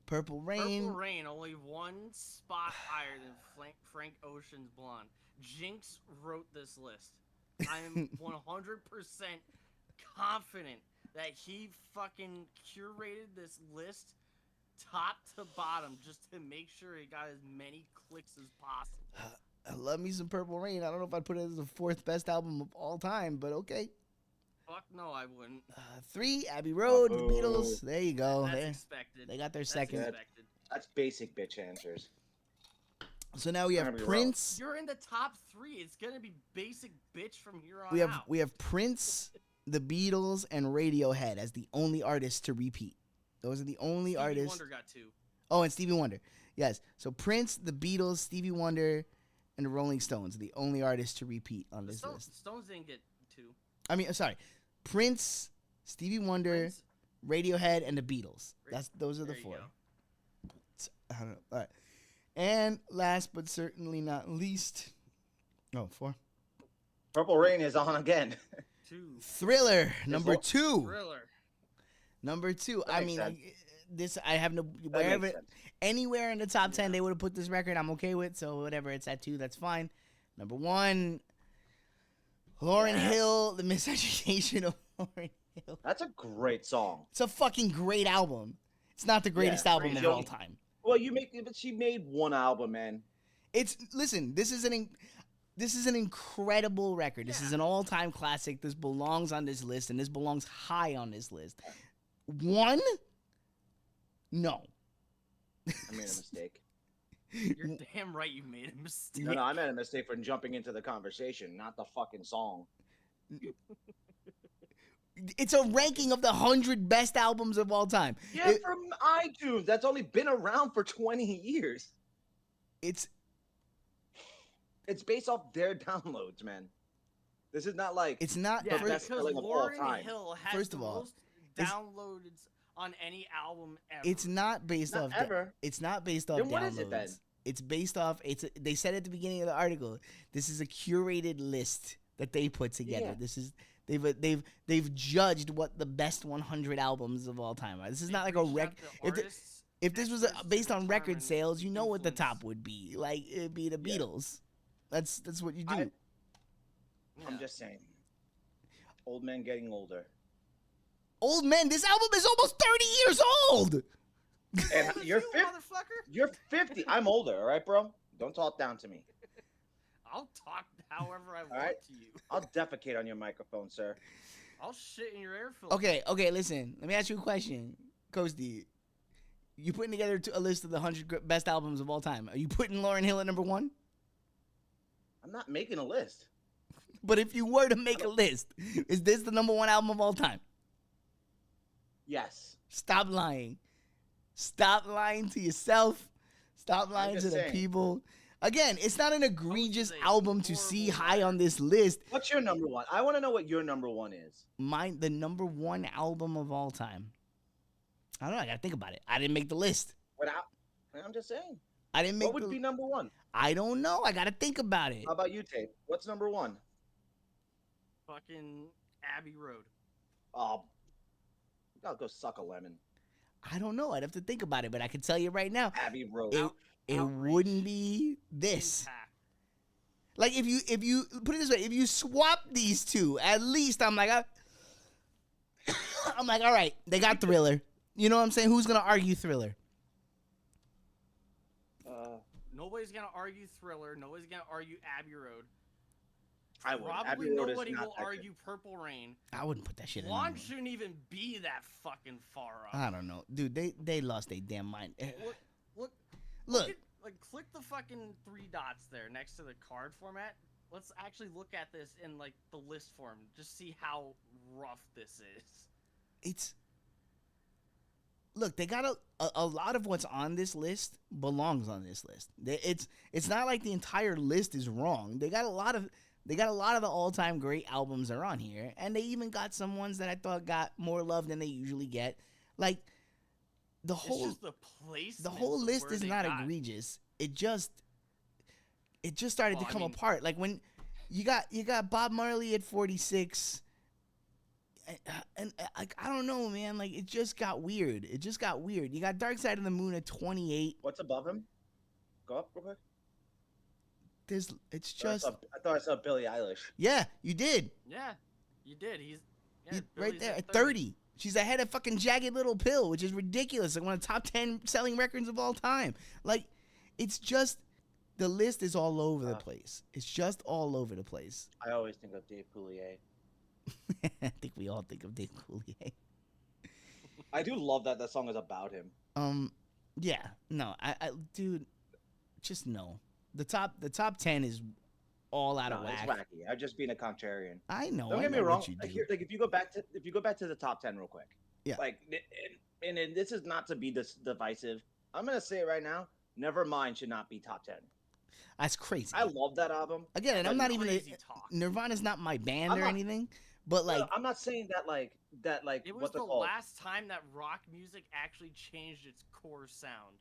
Purple Rain. Purple Rain only one spot higher than Frank Ocean's Blonde. Jinx wrote this list. I am 100% confident that he fucking curated this list top to bottom just to make sure he got as many clicks as possible. I love me some Purple Rain. I don't know if I'd put it as the 4th best album of all time, but okay. Fuck no, I wouldn't. 3, Abbey Road, The Oh. Beatles. There you go. That's There. expected. They got their That's second. expected. That's basic bitch answers. So now we have Abbey Road. Prince. You're in the top 3. It's gonna be basic bitch from here on We have out. we have Prince, The Beatles, and Radiohead as the only artists to repeat. Those are the only Stevie artists. Wonder got 2. Oh, and Stevie Wonder. Yes. So Prince, The Beatles, Stevie Wonder, and the Rolling Stones are the only artists to repeat on The this list. Stones didn't get 2. I mean, sorry. Prince, Stevie Wonder, Prince, Radiohead, and the Beatles. Ra- Those are the there you 4. go. I don't know. All right. And last but certainly not least, 4. Purple Rain is on again. 2. Thriller, number what? 2. Thriller. Number 2. That I makes mean, sense. this I have no That wherever makes sense. anywhere in the top 10 Yeah. they would have put this record. I'm okay with. So whatever, it's at 2. That's fine. Number 1. Lauryn Yes. Hill, The Miseducation of Lauryn Hill. That's a great song. It's a fucking great album. It's not the greatest album Crazy. of all time. Well, but she made one album, man. Listen. This is an incredible record. This is an all-time classic. This belongs on this list, and this belongs high on this list. One, no. I made a mistake. You're damn right you made a mistake. No, I made a mistake for jumping into the conversation, not the fucking song. It's a ranking of the 100 best albums of all time. Yeah, from iTunes. That's only been around for 20 years. It's based off their downloads, man. This is not like it's not. Yeah, the best because selling of all Lauryn time. Hill has First the of all, most downloads on any album ever. It's not based Not off. ever. It's not based off Then what downloads. is it then? It's based off. They said at the beginning of the article. This is a curated list that they put together. Yeah. This is they've judged what the best 100 albums of all time are. This is not like a record. If this was based on record sales, you know what the top would be. Like it'd be the Beatles. That's what you do. I'm just saying. Old men getting older. Old men. This album is almost 30 years old. And you're 50. motherfucker. You're 50. I'm older, all right, bro? Don't talk down to me. I'll talk however I want right. to you. I'll defecate on your microphone, sir. I'll shit in your air filter. Okay, listen. Let me ask you a question. Coasty, you putting together a list of the 100 best albums of all time. Are you putting Lauryn Hill at number 1? I'm not making a list. But if you were to make a list, is this the number 1 album of all time? Yes. Stop lying. Stop lying to yourself. Stop lying to just the saying. people. Again, it's not an egregious a album to horrible see high liar. on this list. What's your number one? I want to know what your number one is. The number 1 album of all time. I don't know. I gotta think about it. I didn't make the list. I'm just saying. I didn't make. What would be number one? I don't know. I gotta think about it. How about you, Tape? What's number one? Fucking Abbey Road. Oh, I'll go suck a lemon. I don't know. I'd have to think about it, but I can tell you right now, Abbey Road. it Outrage. wouldn't be this. Impact. Like if you put it this way, if you swap these two, at least I'm like, I'm like, all right, they got Thriller. You know what I'm saying? Who's gonna argue Thriller? Nobody's gonna argue Thriller. Nobody's gonna argue Abbey Road. I would. Probably Abbey Road is nobody not will that argue Purple Rain. I wouldn't put that shit in. Blonde number one. shouldn't even be that fucking far up. I don't know, dude. They lost their damn mind. Look, Look, click the fucking 3 dots there next to the card format. Let's actually look at this in like the list form. Just see how rough this is. Look, they got a lot of what's on this list belongs on this list. It's not like the entire list is wrong. They got a lot of the all-time great albums are on here, and they even got some ones that I thought got more love than they usually get. Like the It's whole just the placements the whole of list where is they not got. egregious. It just started Well, to I come mean- apart. Like when you got Bob Marley at 46. And I don't know, man. Like it just got weird. You got Dark Side of the Moon at 28. What's above him? Go up real quick. It's just I thought I saw Billie Eilish. yeah. You did Yeah, you did. He's right Billy's there at at 30. She's ahead of fucking Jagged Little Pill, which is ridiculous. Like one of the top 10 selling records of all time. Like it's just the list is all over the place. It's just all over the place. I always think of Dave Coulier. I think we all think of Dave Coulier. I do love that song is about him. Yeah, no, I dude, just no. The top 10 is all out of No, it's whack. wacky. I'm just being a contrarian. I know. Don't I get me know wrong. what you do. Like if you go back to the top 10 real quick. Yeah. Like and this is not to be divisive. I'm gonna say it right now. Nevermind should not be top 10. That's crazy. I love that album. Again, and I'm not even Crazy talk. Nirvana's not my band I'm or not- anything, but like No, I'm not saying that like It was what's it the called? last time that rock music actually changed its core sound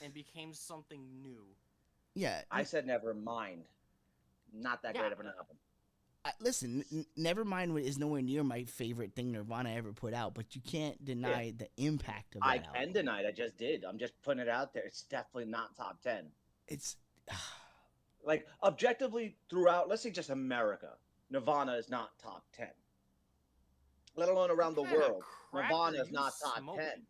and became something new. yeah. I said Nevermind. Not that Yeah. great of an album. Listen, Nevermind is nowhere near my favorite thing Nirvana ever put out, but you can't deny the impact of that I album. can deny it. I just did. I'm just putting it out there. It's definitely not top 10. It's Like objectively throughout, let's say just America. Nirvana is not top 10. Let alone What around the kind of world. crack are Nirvana is you not top 10. smoking?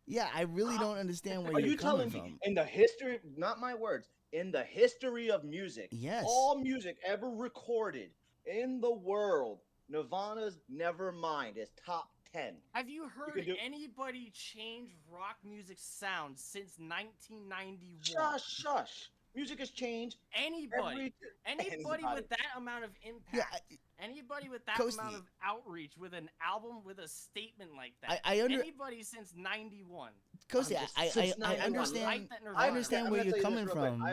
Yeah, I really How, don't understand where are you're you coming telling me from. in the history, not my words, in the history of music, Yes. all music ever recorded in the world, Nirvana's Nevermind is top 10. Have you You heard can do anybody change rock music sound since 1991? shush, shush. Music has changed Anybody. every Anybody anybody. with that amount of Yeah, impact. Anybody with that amount Coasty, of outreach with an album with a statement like I, that. I under Anybody since 91. Coasty, Since I At the 91. height understand. that I I've Nirvana okay, understand I'm where gonna was. you're tell you this coming real quick. from.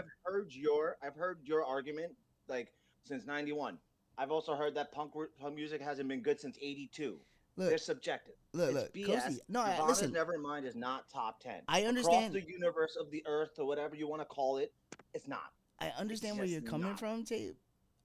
I've heard your argument like since 91. I've also heard that punk music hasn't been good since 82. They're Look, subjective. It's look, BS. Coasty. No, Nirvana's listen. Nevermind is not top 10. I Across understand. the universe of the earth or whatever you want to call it, it's not. I It's understand where just you're coming not. from, Tape.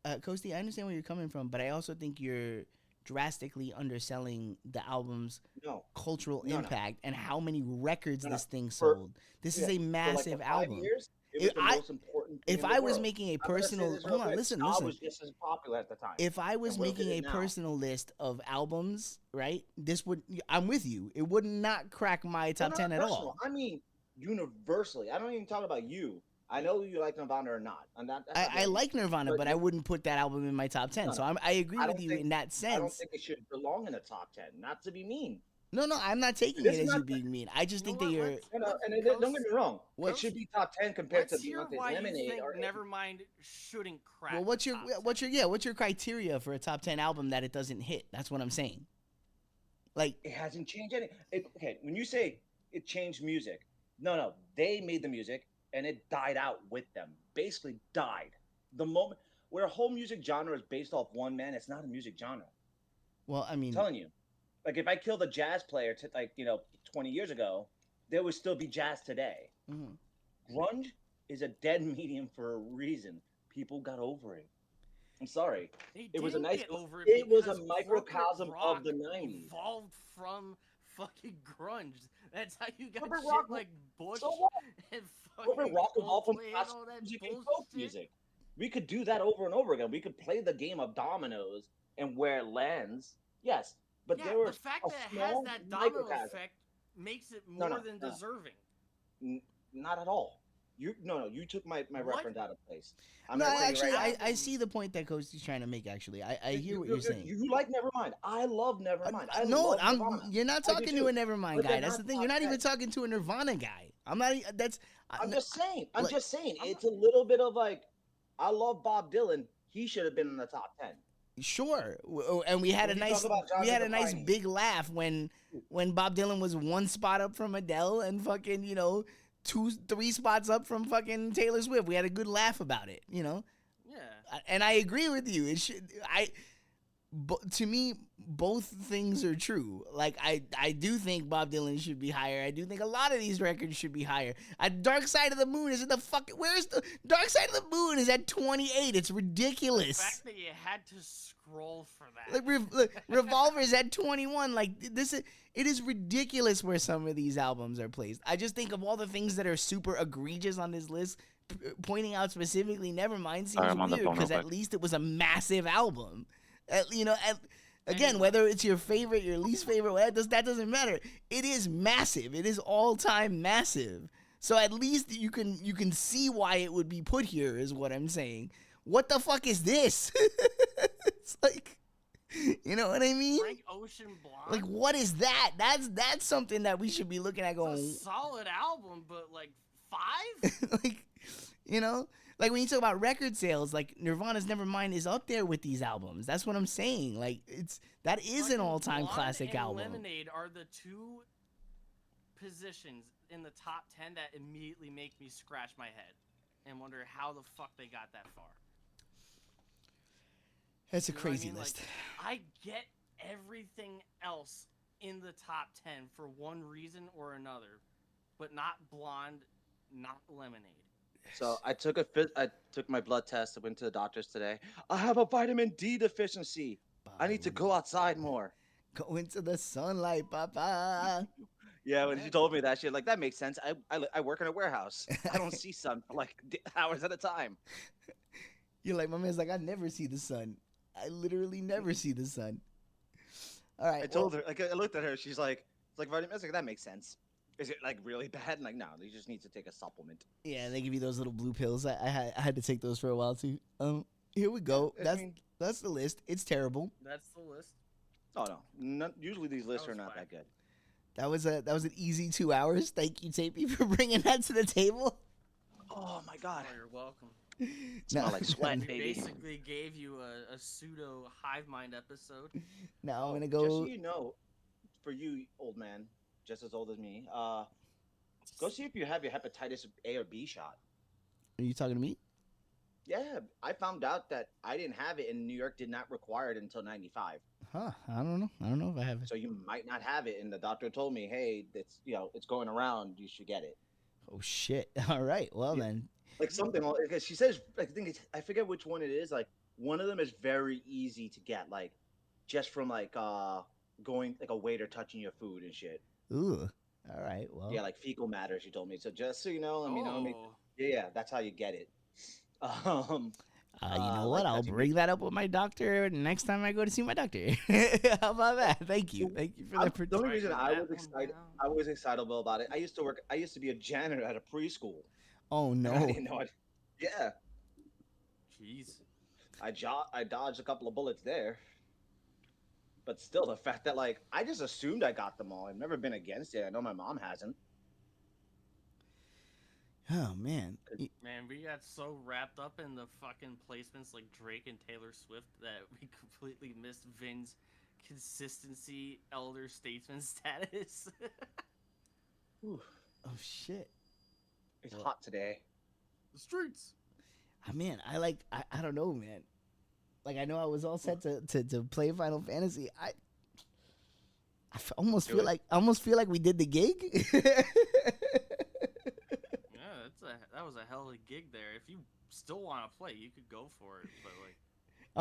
Coasty, I understand where you're coming from, but I also think you're drastically underselling the album's No. cultural No, no. impact and how many records No, no. this thing For sold. This is yeah, a for like the massive 5 album. years, it If was the most important thing in the I was world. making a I'm gonna say personal, this real hold on, quick. listen, Ska listen. was just as popular at the time, If I and was look at making it a now. personal list of albums, right, this would, I'm with you. It would not crack my No, top not 10 at personal. all. I mean universally. I don't even talk about you. I know you like Nirvana or not, and that's not the I argument. like Nirvana, But but I wouldn't put that album in my top 10. no, So no. I agree I with don't you think in that I don't sense. think it should belong in the top 10. Not to be mean. No, no, I'm not taking This it is as not. you being mean. I just You know think that what? you're Don't get me wrong. It what. should be top 10 compared to Let's hear Beyonce's why you Lemonade think or Nevermind shouldn't crack Well, the top 10. what's your criteria for a top 10 album that it doesn't hit? That's what I'm saying. Like, it hasn't changed any. Okay, when you say it changed music, no, no, they made the music and it died out with them. Basically, died. The moment where a whole music genre is based off one man, it's not a music genre. I'm well, I mean, telling you, like if I killed a jazz player to 20 years ago, there would still be jazz today. mhm. Grunge is a dead medium for a reason. People got over it. I'm sorry. They It was a didn't nice. get over it It was a because corporate microcosm of rock the '90s. evolved from fucking grunge. That's how you got Corporate shit rock. like Bush So what? and Corporate fucking rock evolved from Coldplay and classical all that music and folk bullshit. music. We could do that over and over again. We could play the game of dominoes and where it lands. Yes, but Yeah, there the was fact a that it has small that domino microcosm. effect makes it No, more no, than no, deserving. not at all. You no, no. You took my What? reference out of place. I'm No, gonna tell you right actually, now. I see the point that Coach is trying to make. Actually, I You, hear you, what you, you're saying. you like Nevermind. I love Nevermind. I No, love Nirvana. you're not I do talking to too. a Nevermind But guy. they're That's not the thing. You're top not even 10. talking to a Nirvana guy. I'm not. That's I'm just saying. I'm like just saying. I'm not, It's a little bit of like, I love Bob Dylan. He should have been in the top 10. sure. And we had a When you talk nice about genre defining, big laugh when Bob Dylan was one spot up from Adele and fucking two three spots up from fucking Taylor Swift. We had a good laugh about it. yeah. And I agree with you. It should to me, both things are true. Like I do think Bob Dylan should be higher. I do think a lot of these records should be higher. Dark Side of the Moon is in the fucking. Where's the Dark Side of the Moon is at 28. It's The ridiculous. fact that you had to scroll for that. Like Revolver is at 21. Like this is. It is ridiculous where some of these albums are placed. I just think of all the things that are super egregious on this list. Pointing out specifically Nevermind Sorry, seems I'm on the weird phone real because at quick. least it was a massive album. Again, Anyway. whether it's your favorite, your least favorite, that doesn't matter. It is massive. It is all time massive. So at least you can see why it would be put here. Is what I'm saying. What the fuck is this? It's like, you know what I mean? Frank Ocean Blonde. Like, what is that? That's something that we should be looking at It's going. a solid album, but like 5? Like, like when you talk about record sales, like Nirvana's Nevermind is up there with these albums. That's what I'm saying. Like that is an Fucking all-time Blonde classic and album. Lemonade are the two positions in the top 10 that immediately make me scratch my head and wonder how the fuck they got that far. That's a You know what I crazy mean? list. Like, I get everything else in the top 10 for one reason or another, but not Blonde, not Lemonade. so I took my blood test. I went to the doctors today. I have a vitamin D deficiency. I need to go outside more. Go into the sunlight, Papa. Yeah, when she told me that shit, like that makes sense. I work in a warehouse. I don't see sun for like hours at a time. You're like, my man's like, I never see the sun. I literally never see the sun. All right. I told her, like, I looked at her. She's like, "It's like vitamin." I was like, "That makes sense." Is it like really bad? I'm like, no, you just need to take a supplement. Yeah, they give you those little blue pills. I had to take those for a while too. Here we go. I mean, That's the list. It's terrible. That's the list. oh no, usually these lists was are not fine. that good. That was an easy 2 hours. Thank you, Tapey, for bringing that to the table. Oh my god, Oh, you're welcome. smell like sweat, We baby. basically gave you a pseudo hive mind episode. Now I'm gonna Just go. so you know, for you, old man, just as old as me, go see if you have your hepatitis A or B shot. Are you talking to me? Yeah, I found out that I didn't have it, and New York did not require it until '95. Huh? I don't know. I don't know if I have it. So you might not have it, and the doctor told me, "Hey, it's it's going around. You should get it." Oh shit! All right. Well Yeah. then. Like something, because she says, I think I forget which one it is. Like one of them is very easy to get, like just from like going like a waiter touching your food and shit. Ooh. All right. Well. Yeah, like fecal matter. She told me. So just so you know, I mean, Oh, yeah, that's how you get it. Um, You know like what? I'll that's you bring that up with my doctor next time I go to see my doctor. How about that? Thank you. Thank you for that. the only reason Writing I was that one excited, down. I was excitable about it. I used to be a janitor at a preschool. Oh And I no. didn't know it. Yeah, Jeez. I dodged a couple of bullets there. But still, the fact that like I just assumed I got them all. I've never been against it. I know my mom hasn't. Oh man. Man, we got so wrapped up in the fucking placements like Drake and Taylor Swift that we completely missed Vin's consistency elder statesman status. Whew, Oh shit. it's hot today. The streets. Man, I don't know, man. Like I know I was all set to play Final Fantasy. Almost Do feel it. like we did the gig. Yeah, that was a hell of a gig there. If you still want to play, you could go for it. But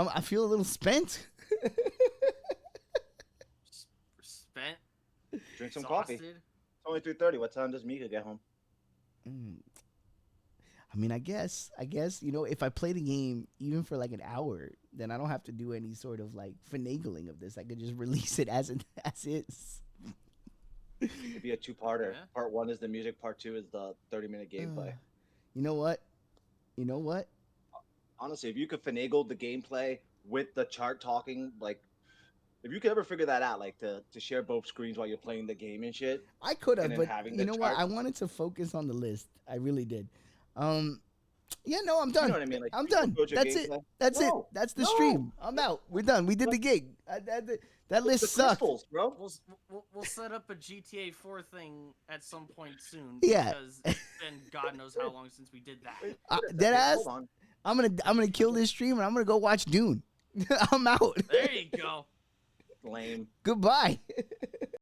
like, I feel a little spent. spent, Drink some coffee. exhausted. It's only 3:30. What time does Mika get home? Mm. I mean, I guess if I play the game even for like an hour, then I don't have to do any sort of like finagling of this. I could just release it as is. It'd be a two-parter. Yeah. Part one is the music. Part two is the 30-minute gameplay. You know what? Honestly, if you could finagle the gameplay with the chart talking, like if you could ever figure that out, like to share both screens while you're playing the game and shit. I could have, And then but having you the know what? chart- I wanted to focus on the list. I really did. Yeah, no, I'm done. You know what I mean? Like, I'm you can done. approach your That's it. gameplay. That's it. No, That's the no. stream. I'm out. We're done. We did the gig. That list The sucked. crystals, bro. We'll set up a GTA 4 thing at some point soon. Yeah. Because it's been God knows how long since we did that. Wait a second, Dead ass. Hold on. I'm gonna kill this stream and I'm gonna go watch Dune. I'm out. There you go. Lame. Goodbye.